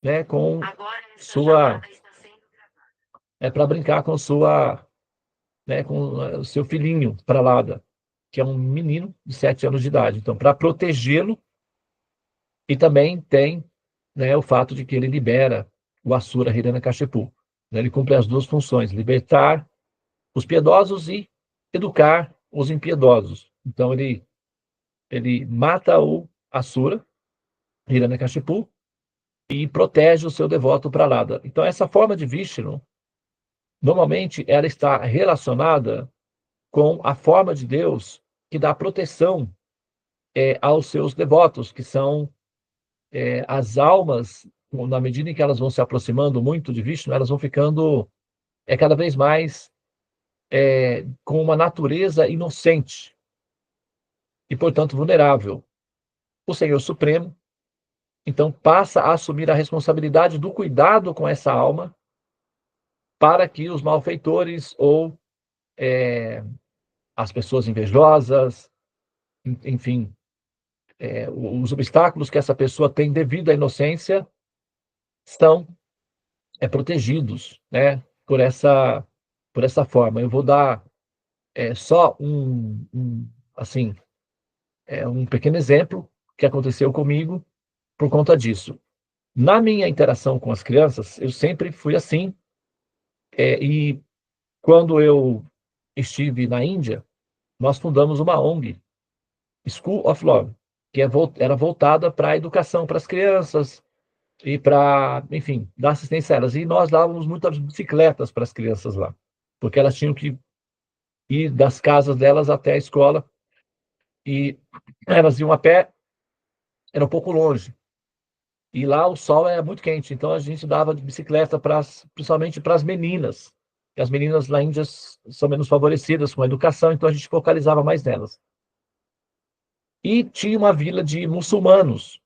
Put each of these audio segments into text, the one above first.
né, com sua para brincar com sua, né, com o seu filhinho Pralada, que é um menino de 7 anos de idade. Então, para protegê-lo, e também tem, né, o fato de que ele libera o Asura Hiranyakashipu. Né, ele cumpre as duas funções: libertar os piedosos e educar os impiedosos. Então, ele mata o Asura Hiranyakashipu e protege o seu devoto Pralada. Então, essa forma de Vishnu, normalmente, ela está relacionada com a forma de Deus que dá proteção aos seus devotos, que são as almas, na medida em que elas vão se aproximando muito de Vishnu, elas vão ficando cada vez mais com uma natureza inocente e, portanto, vulnerável. O Senhor Supremo, então, passa a assumir a responsabilidade do cuidado com essa alma para que os malfeitores ou as pessoas invejosas, enfim, os obstáculos que essa pessoa tem devido à inocência são protegidos, né, por essa forma. Eu vou dar só assim, um pequeno exemplo que aconteceu comigo por conta disso. Na minha interação com as crianças, eu sempre fui assim, e quando eu estive na Índia, nós fundamos uma ONG, School of Love, que era voltada para a educação para as crianças e para, enfim, dar assistência a elas. E nós dávamos muitas bicicletas para as crianças lá, porque elas tinham que ir das casas delas até a escola e elas iam a pé, era um pouco longe. E lá o sol é muito quente, então a gente dava de bicicleta principalmente para as meninas. E as meninas lá Índia são menos favorecidas com a educação, então a gente focalizava mais nelas. E tinha uma vila de muçulmanos.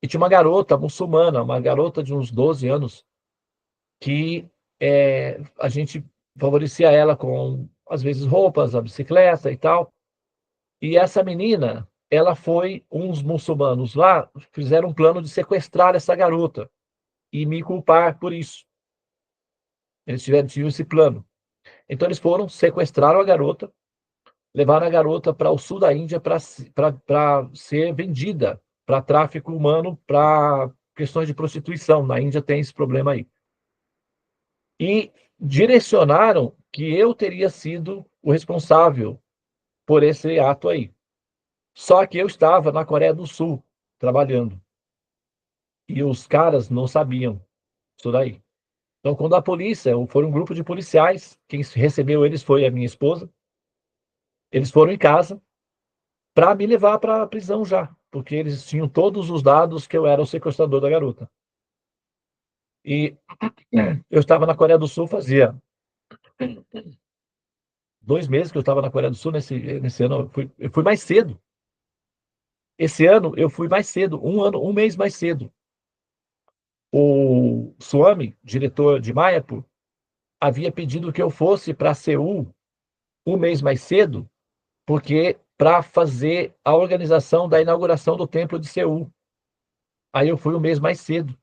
E tinha uma garota muçulmana, uma garota de uns 12 anos, que a gente favorecia ela com, às vezes, roupas, a bicicleta e tal. E essa menina, ela foi, uns muçulmanos lá, fizeram um plano de sequestrar essa garota e me culpar por isso. Eles tinham esse plano. Então eles foram, sequestraram a garota, levaram a garota para o sul da Índia para ser vendida para tráfico humano, para questões de prostituição. Na Índia tem esse problema aí. E direcionaram que eu teria sido o responsável por esse ato aí. Só que eu estava na Coreia do Sul trabalhando. E os caras não sabiam isso daí. Então, quando a polícia, foi um grupo de policiais, quem recebeu eles foi a minha esposa, eles foram em casa para me levar para a prisão já, porque eles tinham todos os dados que eu era o sequestrador da garota. E eu estava na Coreia do Sul fazia 2 meses que eu estava na Coreia do Sul, nesse ano eu fui mais cedo. Esse ano eu fui mais cedo, um mês mais cedo. O Swami, diretor de Mayapur, havia pedido que eu fosse para Seul um mês mais cedo, porque para fazer a organização da inauguração do templo de Seul. Aí eu fui um mês mais cedo.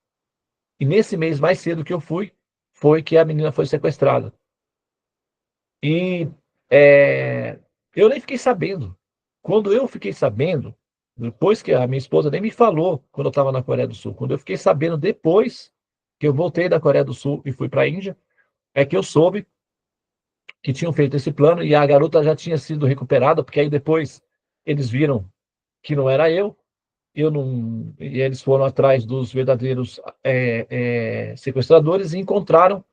E nesse mês mais cedo que eu fui, foi que a menina foi sequestrada. E eu nem fiquei sabendo. Quando eu fiquei sabendo, depois que a minha esposa nem me falou quando eu estava na Coreia do Sul, quando eu fiquei sabendo depois que eu voltei da Coreia do Sul e fui para a Índia, é que eu soube que tinham feito esse plano e a garota já tinha sido recuperada, porque aí depois eles viram que não era eu não, e eles foram atrás dos verdadeiros sequestradores e encontraram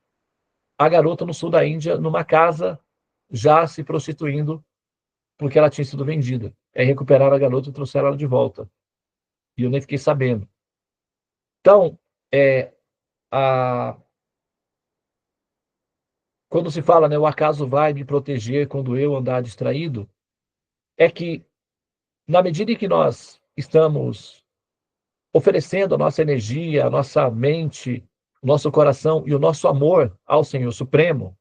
a garota no sul da Índia, numa casa, já se prostituindo, porque ela tinha sido vendida. Aí recuperaram a garota e trouxeram ela de volta. E eu nem fiquei sabendo. Então, a, quando se fala, né, o acaso vai me proteger quando eu andar distraído, é que, na medida em que nós estamos oferecendo a nossa energia, a nossa mente, o nosso coração e o nosso amor ao Senhor Supremo,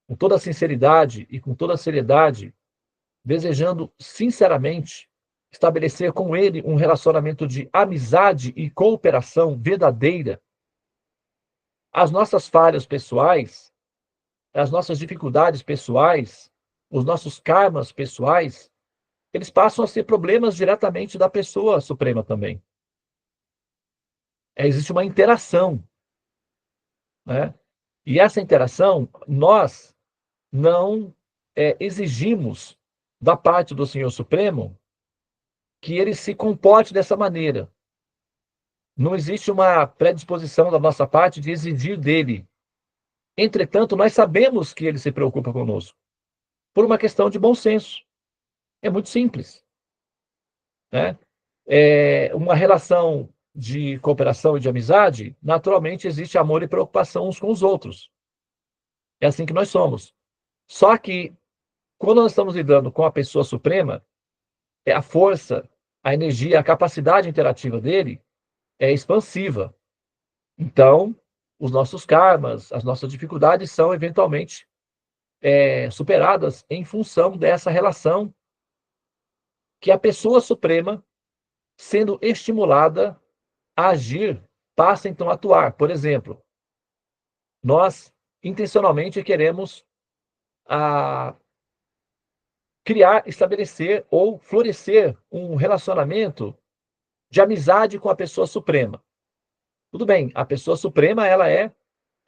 com toda a sinceridade e com toda a seriedade, desejando sinceramente estabelecer com Ele um relacionamento de amizade e cooperação verdadeira, as nossas falhas pessoais, as nossas dificuldades pessoais, os nossos karmas pessoais, eles passam a ser problemas diretamente da pessoa suprema também. Existe uma interação, né? E essa interação, nós não exigimos da parte do Senhor Supremo que ele se comporte dessa maneira. Não existe uma predisposição da nossa parte de exigir dele. Entretanto, nós sabemos que ele se preocupa conosco, por uma questão de bom senso. É muito simples, né? Uma relação de cooperação e de amizade, naturalmente existe amor e preocupação uns com os outros. É assim que nós somos. Só que, quando nós estamos lidando com a pessoa suprema, a força, a energia, a capacidade interativa dele é expansiva. Então, os nossos karmas, as nossas dificuldades são eventualmente superadas em função dessa relação que a pessoa suprema, sendo estimulada a agir, passa então a atuar. Por exemplo, nós intencionalmente queremos criar, estabelecer ou florescer um relacionamento de amizade com a pessoa suprema. Tudo bem, a pessoa suprema ela é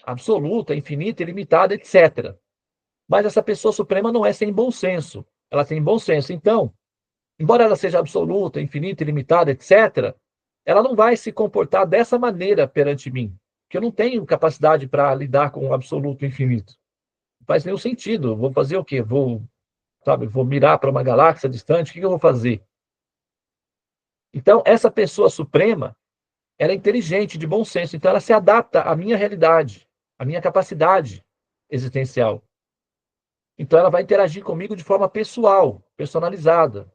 absoluta, infinita, ilimitada, etc. Mas essa pessoa suprema não é sem bom senso. Ela tem bom senso. Então, embora ela seja absoluta, infinita, ilimitada, etc., ela não vai se comportar dessa maneira perante mim, que eu não tenho capacidade para lidar com o absoluto infinito. Não faz nenhum sentido. Vou fazer o quê? Vou mirar para uma galáxia distante, o que eu vou fazer? Então, essa pessoa suprema, ela é inteligente, de bom senso, então ela se adapta à minha realidade, à minha capacidade existencial. Então ela vai interagir comigo de forma pessoal, personalizada.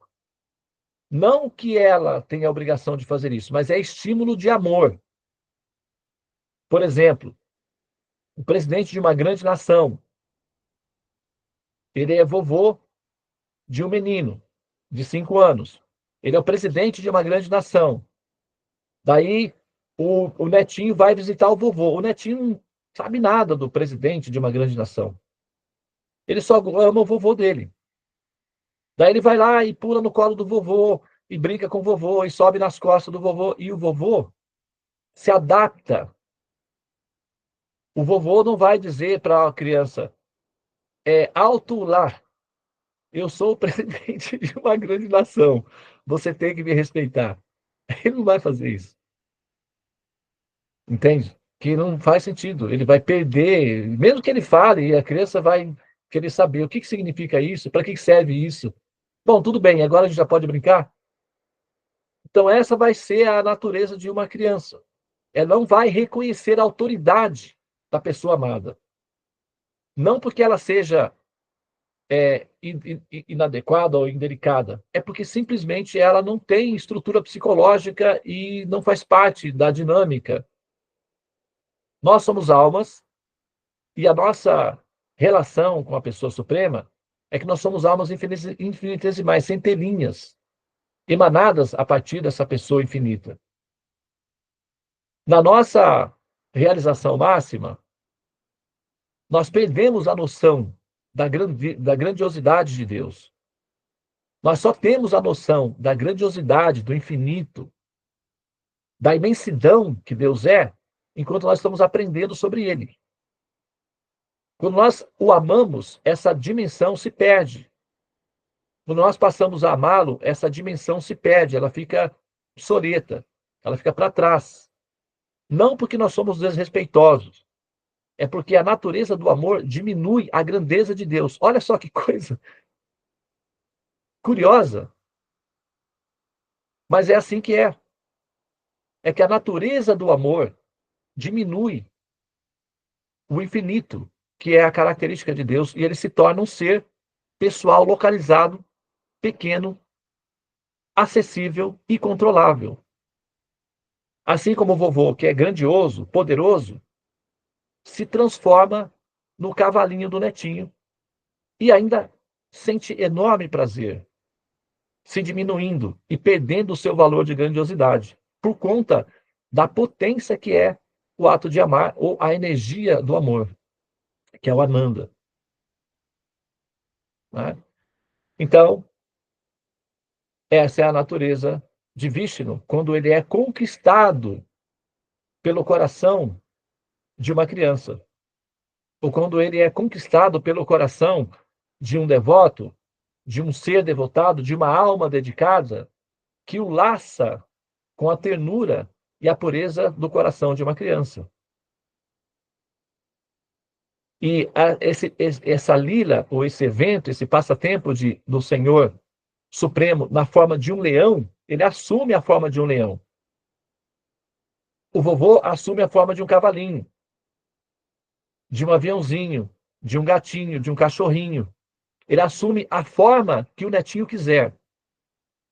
Não que ela tenha a obrigação de fazer isso, mas é estímulo de amor. Por exemplo, o presidente de uma grande nação, ele é vovô de um menino de 5 anos. Ele é o presidente de uma grande nação. Daí o netinho vai visitar o vovô. O netinho não sabe nada do presidente de uma grande nação. Ele só ama o vovô dele. Daí ele vai lá e pula no colo do vovô, e brinca com o vovô, e sobe nas costas do vovô. E o vovô se adapta. O vovô não vai dizer para a criança, alto lá, eu sou o presidente de uma grande nação, você tem que me respeitar. Ele não vai fazer isso. Entende? Que não faz sentido. Ele vai perder, mesmo que ele fale, a criança vai querer saber o que significa isso, para que serve isso. Bom, tudo bem, agora a gente já pode brincar? Então, essa vai ser a natureza de uma criança. Ela não vai reconhecer a autoridade da pessoa amada. Não porque ela seja inadequada ou indelicada, é porque simplesmente ela não tem estrutura psicológica e não faz parte da dinâmica. Nós somos almas e a nossa relação com a pessoa suprema é que nós somos almas infinitesimais, centelhinhas, emanadas a partir dessa pessoa infinita. Na nossa realização máxima, nós perdemos a noção da grandiosidade de Deus. Nós só temos a noção da grandiosidade, do infinito, da imensidão que Deus é, enquanto nós estamos aprendendo sobre Ele. Quando nós o amamos, essa dimensão se perde. Quando nós passamos a amá-lo, essa dimensão se perde, ela fica obsoleta, ela fica para trás. Não porque nós somos desrespeitosos, é porque a natureza do amor diminui a grandeza de Deus. Olha só que coisa curiosa, mas é assim que é. É que a natureza do amor diminui o infinito, que é a característica de Deus, e ele se torna um ser pessoal, localizado, pequeno, acessível e controlável. Assim como o vovô, que é grandioso, poderoso, se transforma no cavalinho do netinho e ainda sente enorme prazer, se diminuindo e perdendo o seu valor de grandiosidade, por conta da potência que é o ato de amar, ou a energia do amor, que é o Ananda. Né? Então, essa é a natureza de Vishnu, quando ele é conquistado pelo coração de uma criança, ou quando ele é conquistado pelo coração de um devoto, de um ser devotado, de uma alma dedicada, que o laça com a ternura e a pureza do coração de uma criança. E essa lila, ou esse evento, esse passatempo do Senhor Supremo, na forma de um leão, ele assume a forma de um leão. O vovô assume a forma de um cavalinho, de um aviãozinho, de um gatinho, de um cachorrinho. Ele assume a forma que o netinho quiser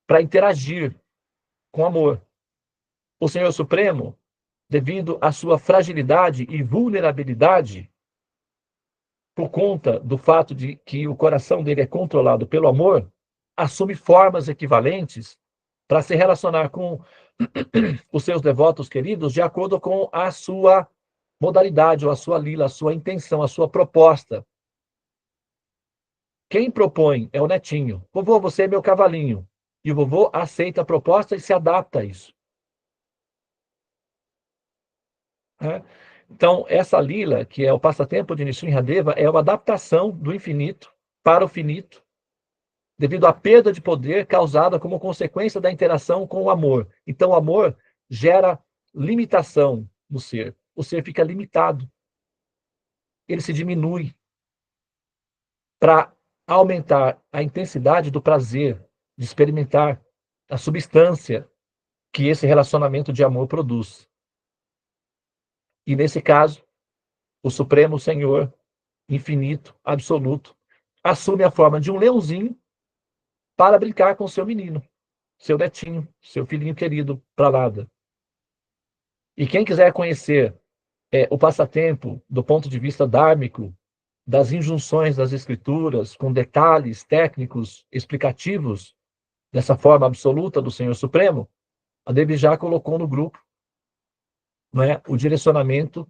para interagir com amor. O Senhor Supremo, devido à sua fragilidade e vulnerabilidade, por conta do fato de que o coração dele é controlado pelo amor, assume formas equivalentes para se relacionar com os seus devotos queridos de acordo com a sua modalidade, ou a sua lila, a sua intenção, a sua proposta. Quem propõe é o netinho. Vovô, você é meu cavalinho. E o vovô aceita a proposta e se adapta a isso. Então, essa lila, que é o passatempo de Nrsimhadeva, é uma adaptação do infinito para o finito, devido à perda de poder causada como consequência da interação com o amor. Então, o amor gera limitação no ser. O ser fica limitado. Ele se diminui para aumentar a intensidade do prazer, de experimentar a substância que esse relacionamento de amor produz. E, nesse caso, o Supremo Senhor, infinito, absoluto, assume a forma de um leãozinho para brincar com seu menino, seu netinho, seu filhinho querido, Pralada. E quem quiser conhecer o passatempo do ponto de vista dármico, das injunções das escrituras, com detalhes técnicos explicativos dessa forma absoluta do Senhor Supremo, a Devi já colocou no grupo, né, o direcionamento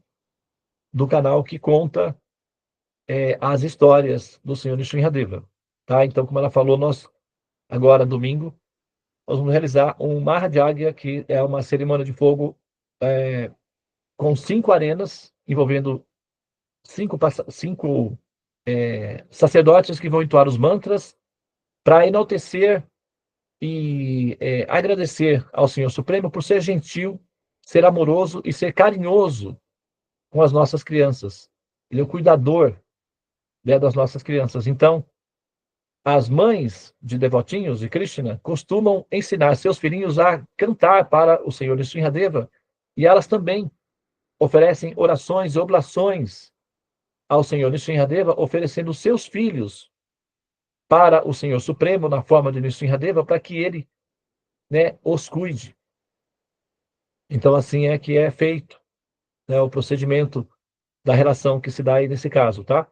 do canal que conta as histórias do Senhor Nrsimhadeva. Tá? Então, como ela falou, nós, agora, domingo, nós vamos realizar um Mahajagya, que é uma cerimônia de fogo com 5 arenas, envolvendo cinco sacerdotes que vão entoar os mantras para enaltecer e agradecer ao Senhor Supremo por ser gentil, ser amoroso e ser carinhoso com as nossas crianças. Ele é o cuidador, né, das nossas crianças. Então, as mães de devotinhos de Krishna costumam ensinar seus filhinhos a cantar para o Senhor Nrsimhadeva, e elas também oferecem orações e oblações ao Senhor Nrsimhadeva, oferecendo seus filhos para o Senhor Supremo, na forma de Nrsimhadeva, para que ele, né, os cuide. Então, assim é que é feito, né, o procedimento da relação que se dá aí nesse caso, tá?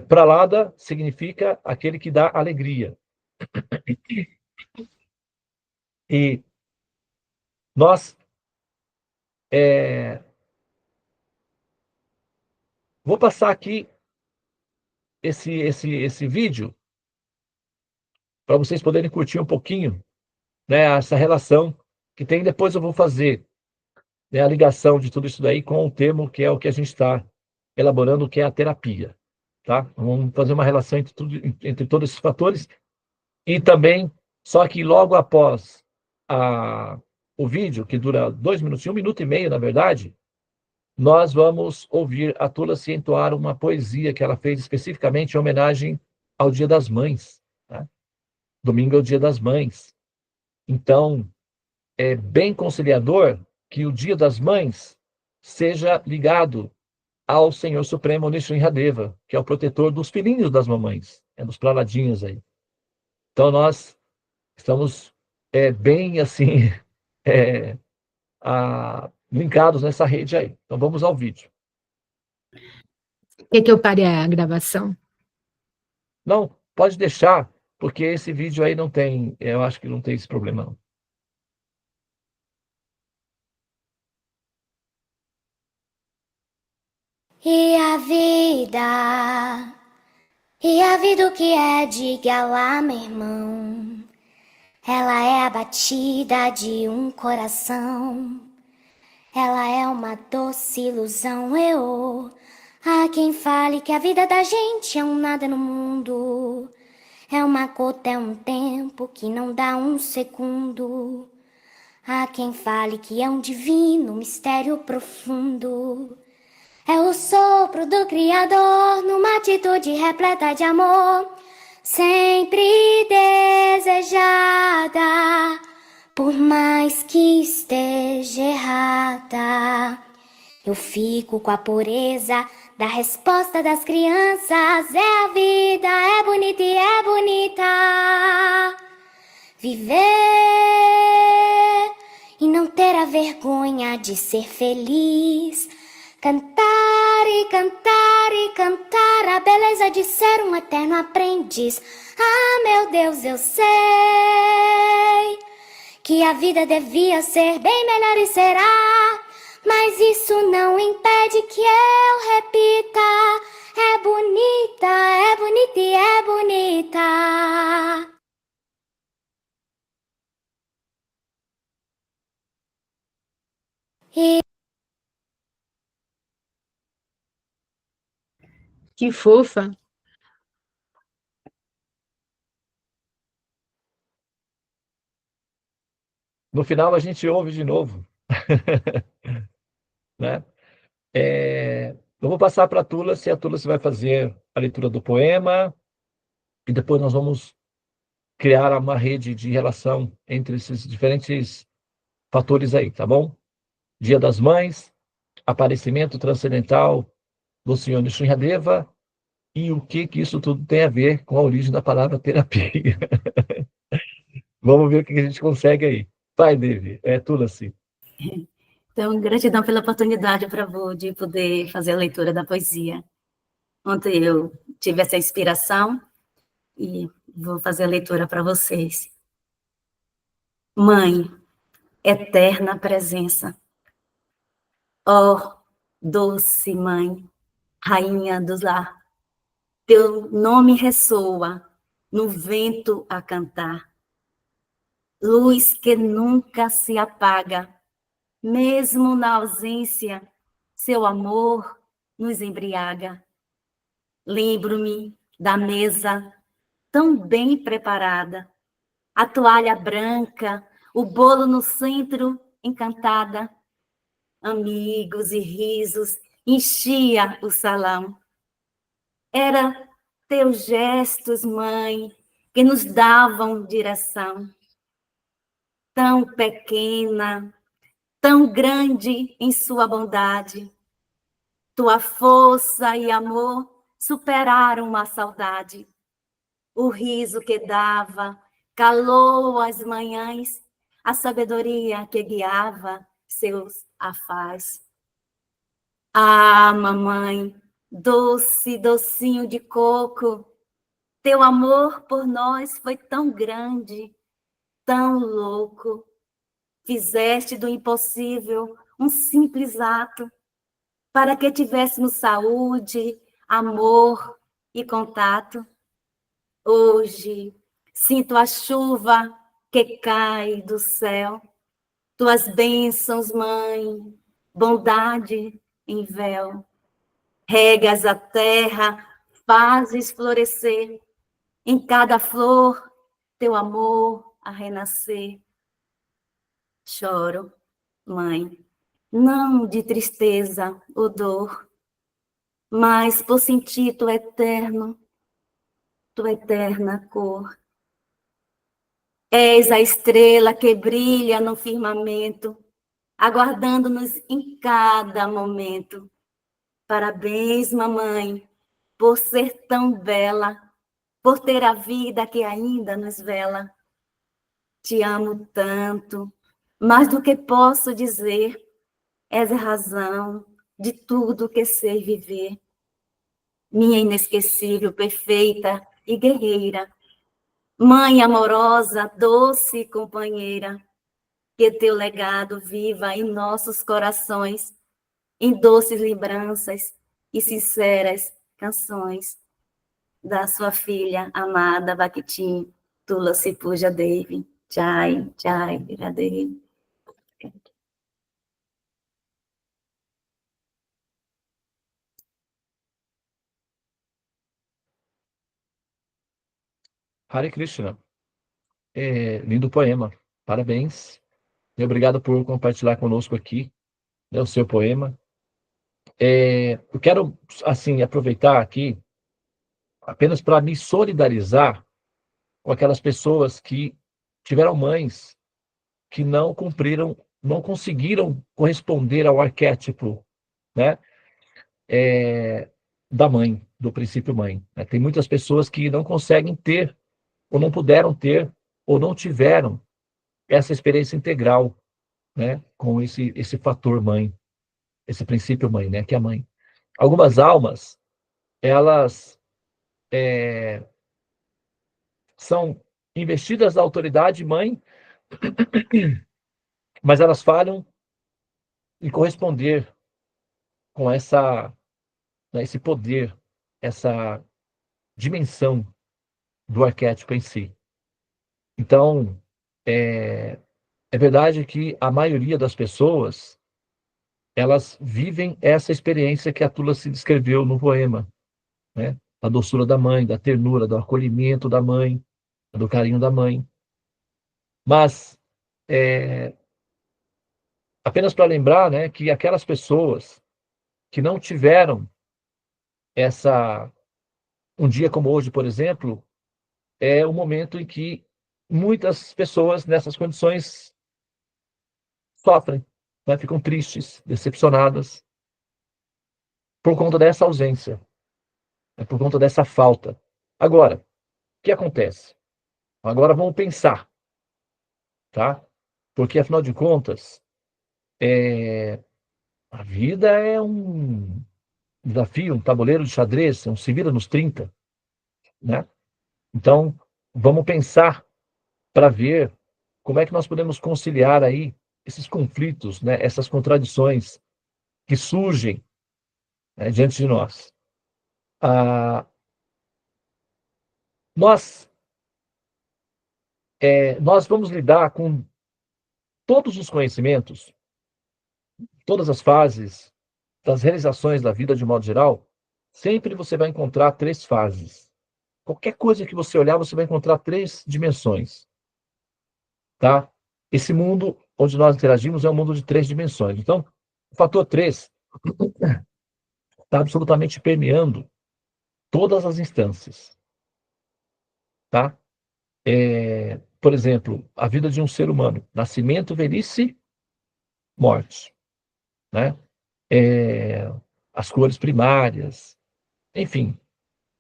Pralada significa aquele que dá alegria. E nós vou passar aqui esse vídeo para vocês poderem curtir um pouquinho, né, essa relação que tem. Depois eu vou fazer, né, a ligação de tudo isso daí com o termo que é o que a gente está elaborando, que é a terapia. Tá? Vamos fazer uma relação entre todos esses fatores. E também, só que logo após o vídeo, que dura 2 minutos, 1 minuto e meio, na verdade, nós vamos ouvir a Tulasi entoar uma poesia que ela fez especificamente em homenagem ao Dia das Mães. Tá? Domingo é o Dia das Mães. Então, é bem conciliador que o Dia das Mães seja ligado ao Senhor Supremo Nrsimhadeva, que é o protetor dos filhinhos das mamães, dos praladinhos aí. Então, nós estamos bem, assim, linkados nessa rede aí. Então, vamos ao vídeo. Quer que eu pare a gravação? Não, pode deixar, porque esse vídeo aí não tem, eu acho que não tem esse problema, não. a vida. E a vida o que é, diga lá, meu irmão. Ela é a batida de um coração. Ela é uma doce ilusão, eu. Há quem fale que a vida da gente é um nada no mundo. É uma gota, é um tempo que não dá um segundo. Há quem fale que é um divino mistério profundo. É o sopro do Criador numa atitude repleta de amor, sempre desejada, por mais que esteja errada. Eu fico com a pureza da resposta das crianças. É a vida, é bonita e é bonita. Viver e não ter a vergonha de ser feliz. Cantar e cantar e cantar a beleza de ser um eterno aprendiz. Ah, meu Deus, eu sei que a vida devia ser bem melhor e será, mas isso não impede que eu repita. É bonita e é bonita. E Que fofa. No final, a gente ouve de novo. Né? Eu vou passar para a Tula, se a Tula vai fazer a leitura do poema, e depois nós vamos criar uma rede de relação entre esses diferentes fatores aí, tá bom? Dia das Mães, aparecimento transcendental do Senhor Nishinradeva, e o que isso tudo tem a ver com a origem da palavra terapia. Vamos ver o que a gente consegue aí. Vai, Devi, Tula, sim. Então, gratidão pela oportunidade de poder fazer a leitura da poesia. Ontem eu tive essa inspiração e vou fazer a leitura para vocês. Mãe, eterna presença. Ó, doce mãe, rainha do lar, teu nome ressoa no vento a cantar. Luz que nunca se apaga, mesmo na ausência, seu amor nos embriaga. Lembro-me da mesa tão bem preparada, a toalha branca, o bolo no centro, encantada. Amigos e risos enchia o salão. Era teus gestos, mãe, que nos davam direção. Tão pequena, tão grande em sua bondade. Tua força e amor superaram a saudade. O riso que dava calou as manhãs, a sabedoria que guiava seus afás. Ah, mamãe, doce, docinho de coco, teu amor por nós foi tão grande, tão louco. Fizeste do impossível um simples ato, para que tivéssemos saúde, amor e contato. Hoje sinto a chuva que cai do céu, tuas bênçãos, mãe, bondade em véu. Regas a terra, fazes florescer, em cada flor teu amor a renascer. Choro, mãe, não de tristeza ou dor, mas por sentir tu eterno, tua eterna cor. És a estrela que brilha no firmamento, aguardando-nos em cada momento. Parabéns, mamãe, por ser tão bela, por ter a vida que ainda nos vela. Te amo tanto, mais do que posso dizer, és a razão de tudo que sei viver. Minha inesquecível, perfeita e guerreira, mãe amorosa, doce companheira, que teu legado viva em nossos corações, em doces lembranças, e sinceras canções da sua filha amada Bhakti Tulasi Puja Devi. Jai, Jai, Viradevi. Hare Krishna. Lindo poema. Parabéns. E obrigado por compartilhar conosco aqui, né, o seu poema. Eu quero, assim, aproveitar aqui apenas para me solidarizar com aquelas pessoas que tiveram mães que não cumpriram, não conseguiram corresponder ao arquétipo, né, da mãe, do princípio mãe, né? Tem muitas pessoas que não conseguem ter, ou não puderam ter, ou não tiveram essa experiência integral, né, com esse fator mãe, esse princípio mãe, né, que é a mãe. Algumas almas, elas são investidas da autoridade mãe, mas elas falham em corresponder com né, esse poder, essa dimensão do arquétipo em si. Então, é verdade que a maioria das pessoas, elas vivem essa experiência que a Tula se descreveu no poema, né? Da doçura da mãe, da ternura, do acolhimento da mãe, do carinho da mãe. Mas, apenas para lembrar, né, que aquelas pessoas que não tiveram essa... Um dia como hoje, por exemplo, é o momento em que muitas pessoas nessas condições sofrem, né, ficam tristes, decepcionadas, por conta dessa ausência, né, por conta dessa falta. Agora, o que acontece? Agora vamos pensar, tá? Porque, afinal de contas, a vida é um desafio, um tabuleiro de xadrez, um se vira nos 30, né? Então, vamos pensar para ver como é que nós podemos conciliar aí esses conflitos, né, essas contradições que surgem, né, diante de nós. Ah, nós, nós vamos lidar com todos os conhecimentos, todas as fases das realizações da vida de modo geral. Sempre você vai encontrar três fases. Qualquer coisa que você olhar, você vai encontrar três dimensões, tá? Esse mundo onde nós interagimos é um mundo de três dimensões. Então, o fator 3 está absolutamente permeando todas as instâncias, tá? Por exemplo, a vida de um ser humano: nascimento, velhice, morte, né? É, as cores primárias, enfim.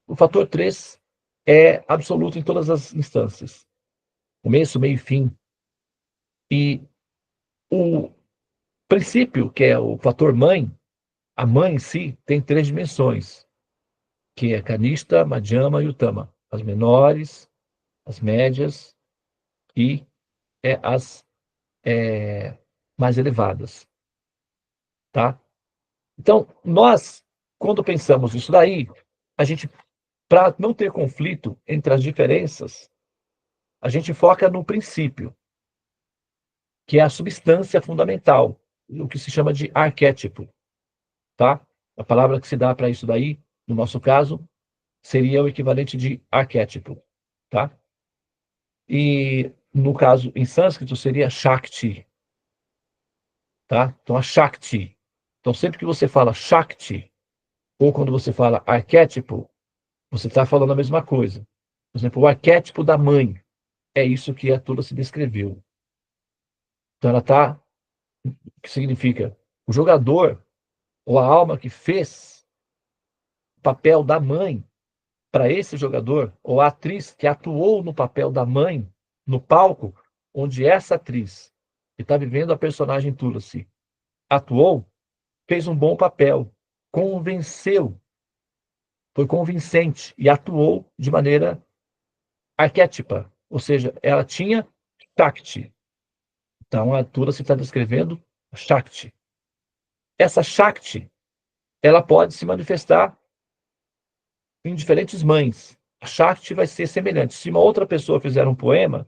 O fator 3 é absoluto em todas as instâncias: começo, meio e fim. E o princípio, que é o fator mãe, a mãe em si, tem três dimensões, que é Kanishta, Madhyama e Uttama. As menores, as médias e as mais elevadas, tá? Então, nós, quando pensamos isso daí, a gente, para não ter conflito entre as diferenças, a gente foca no princípio, que é a substância fundamental, o que se chama de arquétipo, tá? A palavra que se dá para isso daí, no nosso caso, seria o equivalente de arquétipo, tá? E, no caso, em sânscrito, seria Shakti, tá? Então, a Shakti. Então, sempre que você fala Shakti, ou quando você fala arquétipo, você está falando a mesma coisa. Por exemplo, o arquétipo da mãe, é isso que a Tula se descreveu. Então, ela está... O que significa? O jogador, ou a alma que fez o papel da mãe para esse jogador, ou a atriz que atuou no papel da mãe, no palco, onde essa atriz, que está vivendo a personagem Tulasi, atuou, fez um bom papel, convenceu, foi convincente e atuou de maneira arquétipa, ou seja, ela tinha Shakti. Então, a Tulasi está descrevendo Shakti. Essa Shakti, ela pode se manifestar em diferentes mães. A Shakti vai ser semelhante. Se uma outra pessoa fizer um poema,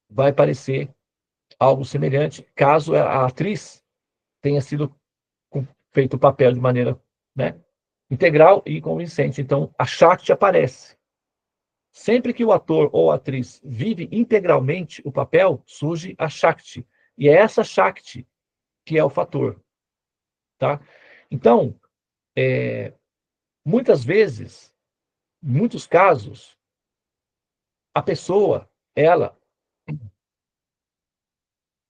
vai parecer algo semelhante, caso a atriz tenha sido feito o papel de maneira, né, integral e convincente. Então, a Shakti aparece. Sempre que o ator ou a atriz vive integralmente o papel, surge a Shakti. E é essa Shakti que é o fator. Tá? Então, muitas vezes, em muitos casos, a pessoa, ela,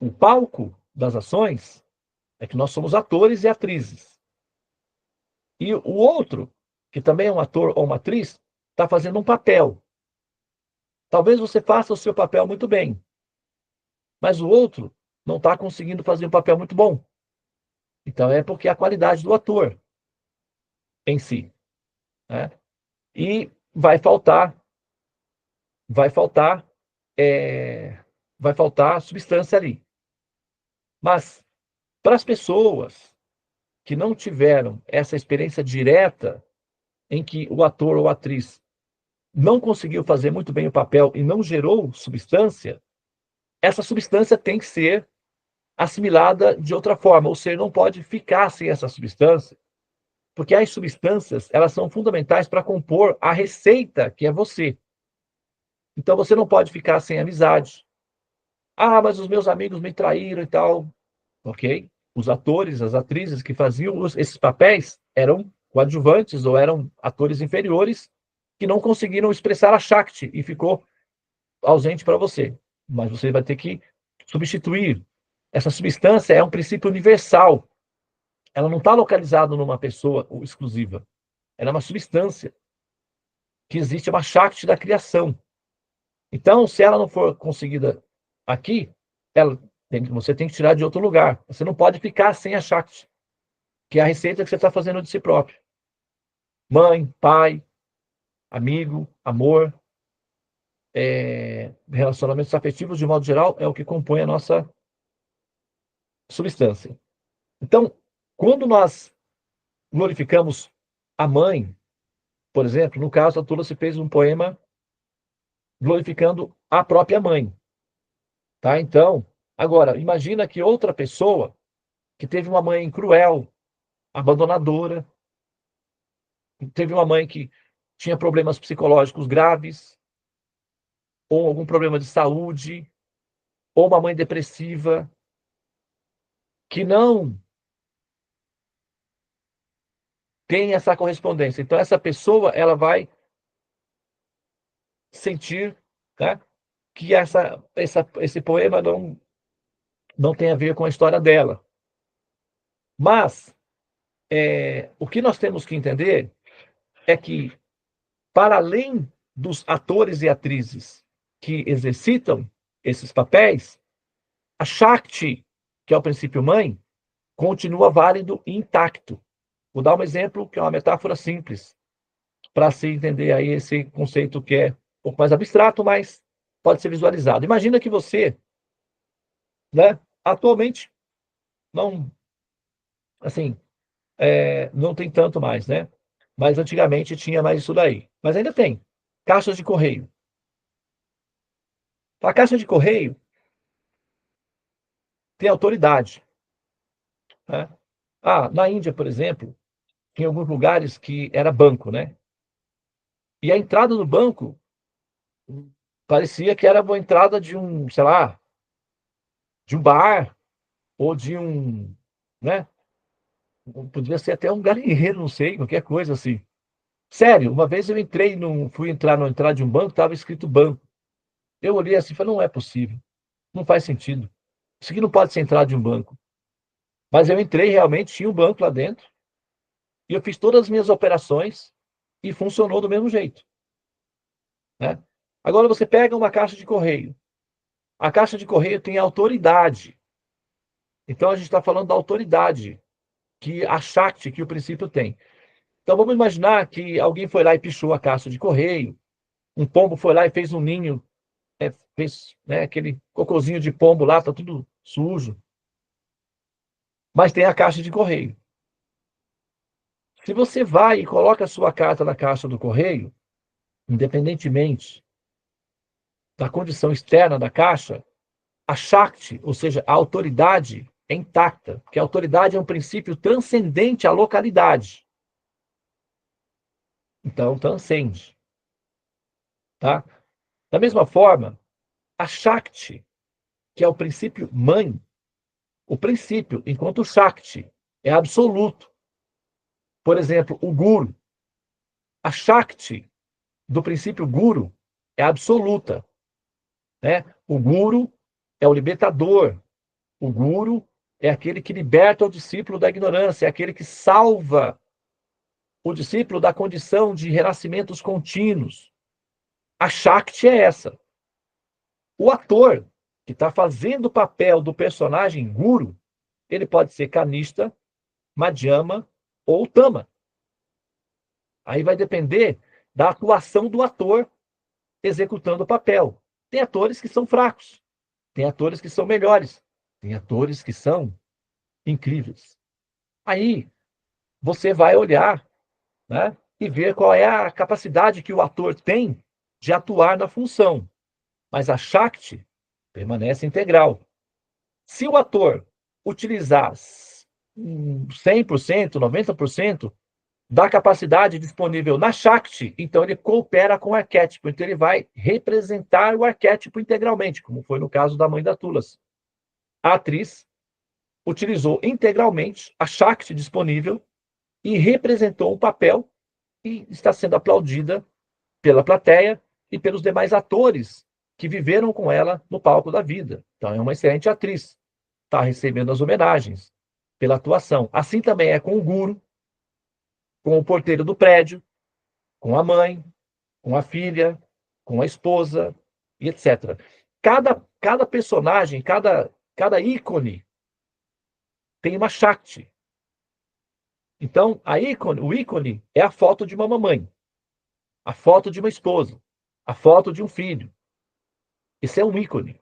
o palco das ações é que nós somos atores e atrizes. E o outro, que também é um ator ou uma atriz, está fazendo um papel. Talvez você faça o seu papel muito bem, mas o outro não está conseguindo fazer um papel muito bom. Então é porque é a qualidade do ator em si, né? E vai faltar, vai faltar substância ali. Mas para as pessoas que não tiveram essa experiência direta em que o ator ou a atriz não conseguiu fazer muito bem o papel e não gerou substância, essa substância tem que ser assimilada de outra forma, ou seja, não pode ficar sem essa substância, porque as substâncias, elas são fundamentais para compor a receita que é você. Então você não pode ficar sem amizade. Ah, mas os meus amigos me traíram e tal. Ok? Os atores, as atrizes que faziam esses papéis eram coadjuvantes ou eram atores inferiores que não conseguiram expressar a Shakti e ficou ausente para você. Mas você vai ter que substituir. Essa substância é um princípio universal. Ela não está localizada numa pessoa exclusiva. Ela é uma substância que existe, é uma Shakti da criação. Então, se ela não for conseguida aqui, você tem que tirar de outro lugar. Você não pode ficar sem a Shakti, que é a receita que você está fazendo de si próprio. Mãe, pai, amigo, amor, relacionamentos afetivos, de modo geral, é o que compõe a nossa substância. Então, quando nós glorificamos a mãe, por exemplo, no caso, a Tula se fez um poema glorificando a própria mãe. Tá? Então, agora, imagina que outra pessoa que teve uma mãe cruel, abandonadora, teve uma mãe que tinha problemas psicológicos graves, ou algum problema de saúde, ou uma mãe depressiva, que não tem essa correspondência. Então, essa pessoa, ela vai sentir, né, que esse poema não tem a ver com a história dela. Mas, o que nós temos que entender é que, para além dos atores e atrizes que exercitam esses papéis, a Shakti, que é o princípio mãe, continua válido e intacto. Vou dar um exemplo, que é uma metáfora simples, para se entender aí esse conceito que é um pouco mais abstrato, mas pode ser visualizado. Imagina que você, né, atualmente, não, assim, não tem tanto mais, né? Mas antigamente tinha mais isso daí. Mas ainda tem. Caixas de correio. A caixa de correio tem autoridade, né? Na Índia, por exemplo, tem alguns lugares que era banco, né? E a entrada do banco parecia que era uma entrada de um, sei lá, de um bar ou de um, né? Podia ser até um galinheiro, não sei, qualquer coisa assim. Sério, uma vez eu fui entrar na entrada de um banco, estava escrito banco. Eu olhei assim e falei, não é possível, não faz sentido. Isso aqui não pode ser entrada de um banco. Mas eu entrei, realmente tinha um banco lá dentro, e eu fiz todas as minhas operações e funcionou do mesmo jeito, né? Agora você pega uma caixa de correio. A caixa de correio tem autoridade. Então a gente está falando da autoridade que a Shakti, que o princípio tem. Então vamos imaginar que alguém foi lá e pichou a caixa de correio, um pombo foi lá e fez um ninho, fez, né, aquele cocôzinho de pombo lá, está tudo sujo. Mas tem a caixa de correio. Se você vai e coloca a sua carta na caixa do correio, independentemente da condição externa da caixa, a Shakti, ou seja, a autoridade, é intacta, porque a autoridade é um princípio transcendente à localidade. Então, transcende. Tá? Da mesma forma, a Shakti, que é o princípio mãe, o princípio, enquanto o Shakti é absoluto. Por exemplo, o Guru. A Shakti do princípio Guru é absoluta. Né? O Guru é o libertador. O Guru é aquele que liberta o discípulo da ignorância, é aquele que salva o discípulo da condição de renascimentos contínuos. A Shakti é essa. O ator que está fazendo o papel do personagem Guru, ele pode ser Kanishta, Madhyama ou Tama. Aí vai depender da atuação do ator executando o papel. Tem atores que são fracos, tem atores que são melhores, tem atores que são incríveis. Aí você vai olhar, né, e ver qual é a capacidade que o ator tem de atuar na função. Mas a Shakti permanece integral. Se o ator utilizar 100%, 90% da capacidade disponível na Shakti, então ele coopera com o arquétipo, então ele vai representar o arquétipo integralmente, como foi no caso da mãe da Tulas. A atriz utilizou integralmente a Shakti disponível e representou um papel e está sendo aplaudida pela plateia e pelos demais atores que viveram com ela no palco da vida. Então é uma excelente atriz, está recebendo as homenagens pela atuação. Assim também é com o Guru, com o porteiro do prédio, com a mãe, com a filha, com a esposa, e etc. Cada personagem, cada ícone tem uma Shakti. Então, o ícone é a foto de uma mamãe, a foto de uma esposa, a foto de um filho. Esse é um ícone.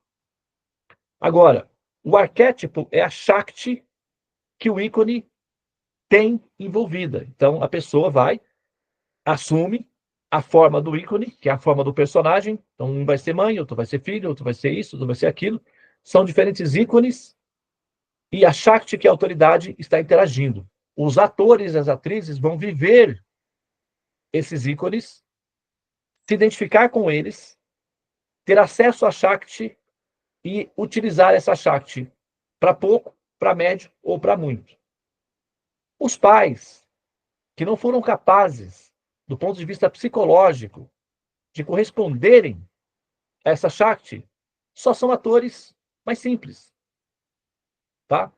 Agora, o arquétipo é a Shakti que o ícone tem envolvida. Então, a pessoa assume a forma do ícone, que é a forma do personagem. Então, um vai ser mãe, outro vai ser filho, outro vai ser isso, outro vai ser aquilo. São diferentes ícones e a Shakti, que é a autoridade, está interagindo. Os atores e as atrizes vão viver esses ícones, se identificar com eles, ter acesso à Shakti e utilizar essa Shakti para pouco, para médio ou para muito. Os pais que não foram capazes, do ponto de vista psicológico, de corresponderem a essa Shakti, só são atores mais simples. Tá?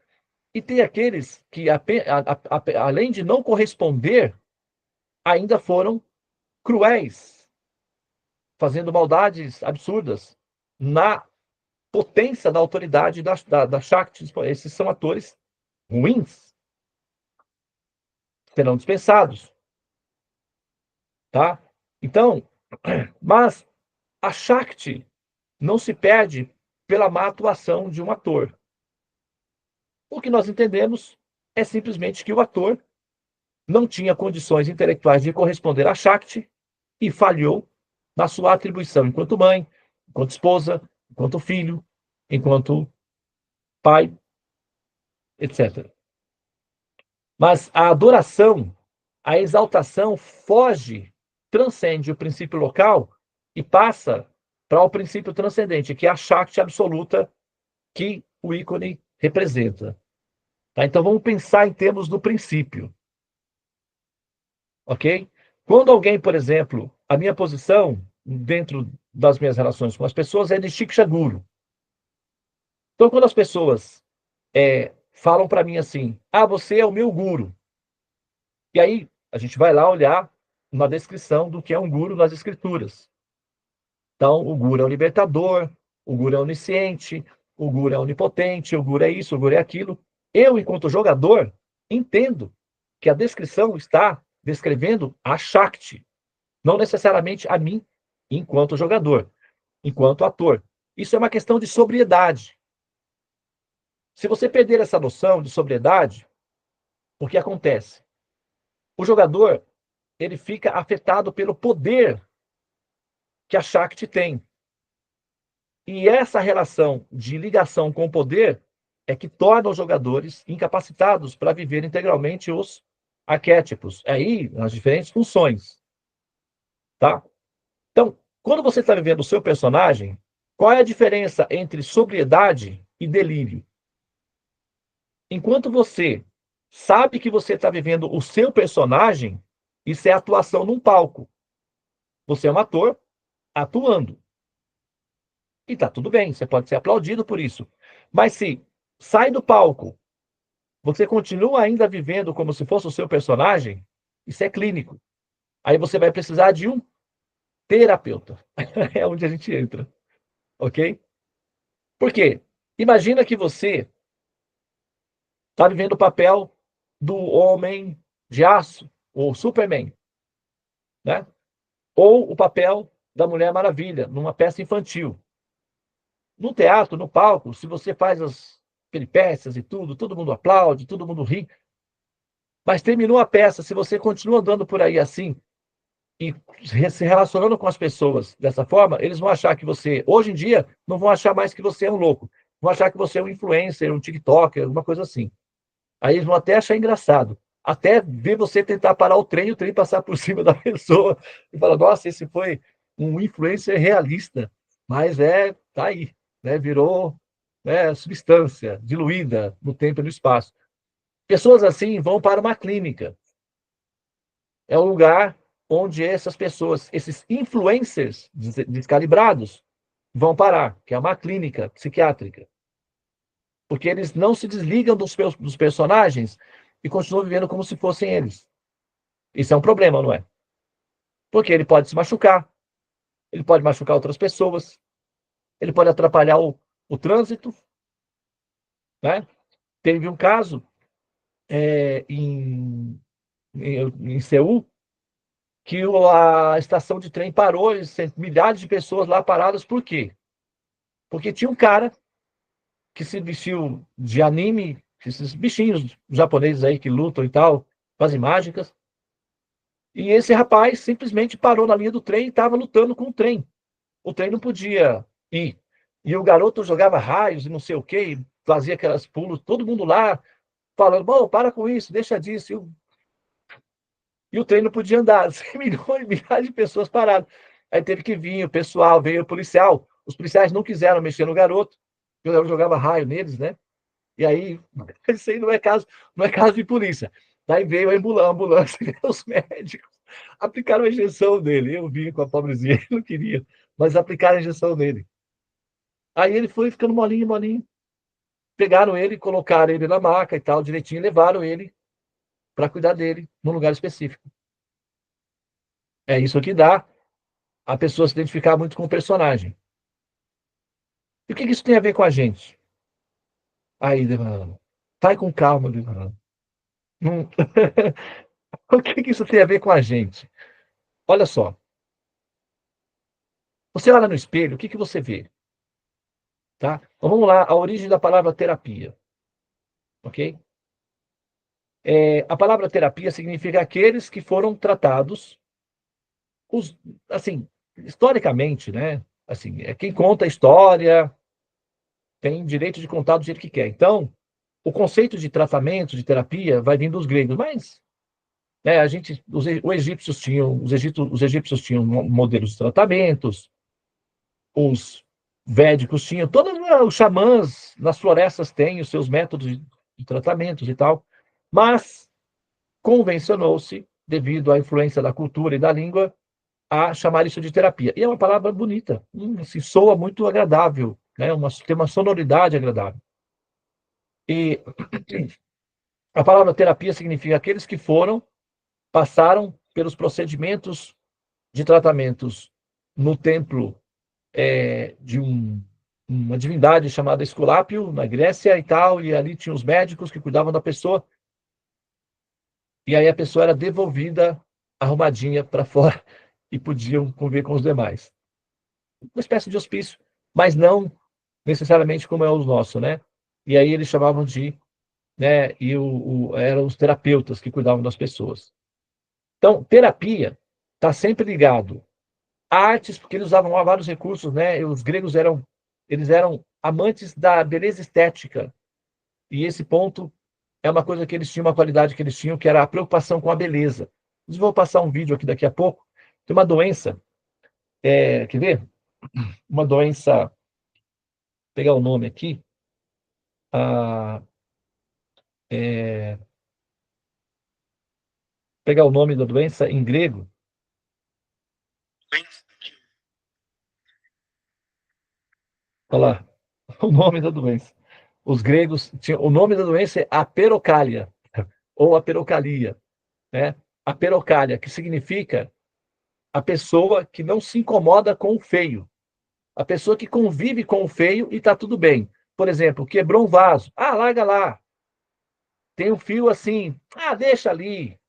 E tem aqueles que, além de não corresponder, ainda foram cruéis, fazendo maldades absurdas na potência da autoridade da Shakti. Esses são atores ruins, serão dispensados. Tá? Então, mas a Shakti não se perde pela má atuação de um ator. O que nós entendemos é simplesmente que o ator não tinha condições intelectuais de corresponder à Shakti e falhou na sua atribuição enquanto mãe, enquanto esposa, enquanto filho, enquanto pai, etc. Mas a adoração, a exaltação foge, transcende o princípio local e passa para o princípio transcendente, que é a Shakti absoluta que o ícone representa. Tá? Então vamos pensar em termos do princípio. Ok? Quando alguém, por exemplo, a minha posição dentro das minhas relações com as pessoas é de Shiksha Guru. Então, quando as pessoas falam para mim assim, você é o meu guru. E aí, a gente vai lá olhar uma descrição do que é um guru nas escrituras. Então, o guru é o libertador, o guru é onisciente, o guru é onipotente, o guru é isso, o guru é aquilo. Eu, enquanto jogador, entendo que a descrição está descrevendo a Shakti, não necessariamente a mim, enquanto jogador, enquanto ator. Isso é uma questão de sobriedade. Se você perder essa noção de sobriedade, o que acontece? o jogador ele fica afetado pelo poder que a Shakti tem. E essa relação de ligação com o poder é que torna os jogadores incapacitados para viver integralmente os arquétipos. Aí, as diferentes funções. Tá? Então, quando você está vivendo o seu personagem, qual é a diferença entre sobriedade e delírio? Enquanto você sabe que você está vivendo o seu personagem, isso é atuação num palco. Você é um ator atuando. E tá tudo bem, você pode ser aplaudido por isso. Mas se sai do palco, você continua ainda vivendo como se fosse o seu personagem, isso é clínico. Aí você vai precisar de um terapeuta. É onde a gente entra. Ok? Por quê? Imagina que você está vivendo o papel do homem de aço, ou Superman, né? Ou o papel da Mulher Maravilha, numa peça infantil. No teatro, no palco, se você faz as peripécias e tudo, todo mundo aplaude, todo mundo ri. Mas terminou a peça, se você continua andando por aí assim, e se relacionando com as pessoas dessa forma, eles vão achar que você, hoje em dia, não vão achar mais que você é um louco. Vão achar que você é um influencer, um TikToker, alguma coisa assim. Aí eles vão até achar engraçado. Até ver você tentar parar o trem passar por cima da pessoa e falar, nossa, esse foi um influencer realista. Mas tá aí, né? Virou, né, substância diluída no tempo e no espaço. Pessoas assim vão para uma clínica. É um lugar onde essas pessoas, esses influencers descalibrados, vão parar, que é uma clínica psiquiátrica. Porque eles não se desligam dos personagens e continuam vivendo como se fossem eles. Isso é um problema, não é? Porque ele pode se machucar, ele pode machucar outras pessoas, ele pode atrapalhar o trânsito, né? Teve um caso em Seul, que a estação de trem parou, milhares de pessoas lá paradas, por quê? Porque tinha um cara que se vestiu de anime, esses bichinhos japoneses aí que lutam e tal, fazem mágicas, e esse rapaz simplesmente parou na linha do trem e estava lutando com o trem. O trem não podia ir. E o garoto jogava raios e não sei o quê, fazia aquelas pulos, todo mundo lá, falando, bom, para com isso, deixa disso. E o trem não podia andar, milhares de pessoas paradas. Aí teve que vir o pessoal, veio o policial. Os policiais não quiseram mexer no garoto, o garoto jogava raio neles, né? E aí, isso aí não é caso de polícia. Daí veio a ambulância, os médicos aplicaram a injeção nele. Eu vi com a pobrezinha, ele não queria, mas aplicaram a injeção nele. Aí ele foi ficando molinho, molinho. Pegaram ele, colocaram ele na maca e tal, direitinho, e levaram ele para cuidar dele num lugar específico. É isso que dá a pessoa se identificar muito com o personagem. E o que isso tem a ver com a gente? Aí, Devana, vai com calma, Devana. Não... O que isso tem a ver com a gente? Olha só. Você olha no espelho, o que você vê? Tá? Então vamos lá, a origem da palavra terapia. Ok? A palavra terapia significa aqueles que foram tratados, assim, historicamente, né? Assim, quem conta a história tem direito de contar do jeito que quer. Então, o conceito de tratamento, de terapia, vai vindo dos gregos, mas né, os egípcios tinham modelos de tratamentos, os védicos tinham, todos os xamãs nas florestas têm os seus métodos de tratamentos e tal, mas convencionou-se, devido à influência da cultura e da língua, a chamar isso de terapia. E é uma palavra bonita, assim, soa muito agradável, né? Tem uma sonoridade agradável. E a palavra terapia significa aqueles que passaram pelos procedimentos de tratamentos no templo de uma divindade chamada Esculápio, na Grécia e tal, e ali tinha os médicos que cuidavam da pessoa, e aí a pessoa era devolvida arrumadinha para fora e podiam conviver com os demais. Uma espécie de hospício, mas não necessariamente como é o nosso, né? E aí eles chamavam de, né, eram os terapeutas que cuidavam das pessoas. Então, terapia está sempre ligado a artes, porque eles usavam vários recursos, né? E os gregos eles eram amantes da beleza estética. E esse ponto é uma coisa que eles tinham, uma qualidade que eles tinham, que era a preocupação com a beleza. Eu vou passar um vídeo aqui daqui a pouco. Tem uma doença, quer ver? Uma doença, vou pegar o nome aqui, ah, pegar o nome da doença em grego. Olha lá, o nome da doença. Os gregos tinham, o nome da doença é aperocália, ou aperocalia, né? Aperocália, que significa a pessoa que não se incomoda com o feio, a pessoa que convive com o feio e está tudo bem. Por exemplo, quebrou um vaso, larga lá. Tem um fio assim, deixa ali.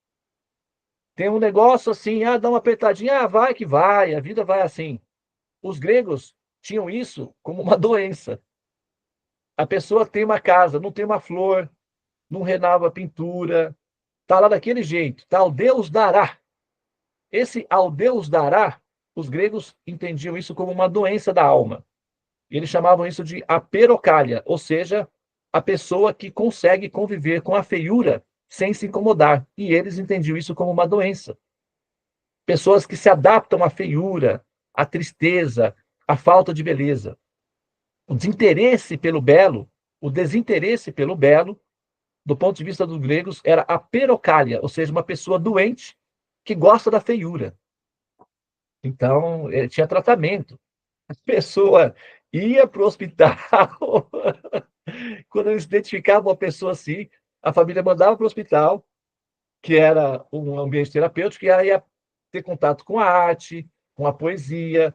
Tem um negócio assim, dá uma apertadinha, vai que vai, a vida vai assim. Os gregos tinham isso como uma doença. A pessoa tem uma casa, não tem uma flor, não renova a pintura, tá lá daquele jeito, tá? O Deus dará. Esse ao Deus dará, os gregos entendiam isso como uma doença da alma. Eles chamavam isso de aperocália, ou seja, a pessoa que consegue conviver com a feiura sem se incomodar. E eles entendiam isso como uma doença. Pessoas que se adaptam à feiura, à tristeza, à falta de beleza. O desinteresse pelo belo, o desinteresse pelo belo, do ponto de vista dos gregos, era a perocália, ou seja, uma pessoa doente que gosta da feiura. Então, tinha tratamento. A pessoa ia para o hospital, quando eles identificavam uma pessoa assim, a família mandava para o hospital, que era um ambiente terapêutico, e ela ia ter contato com a arte, com a poesia,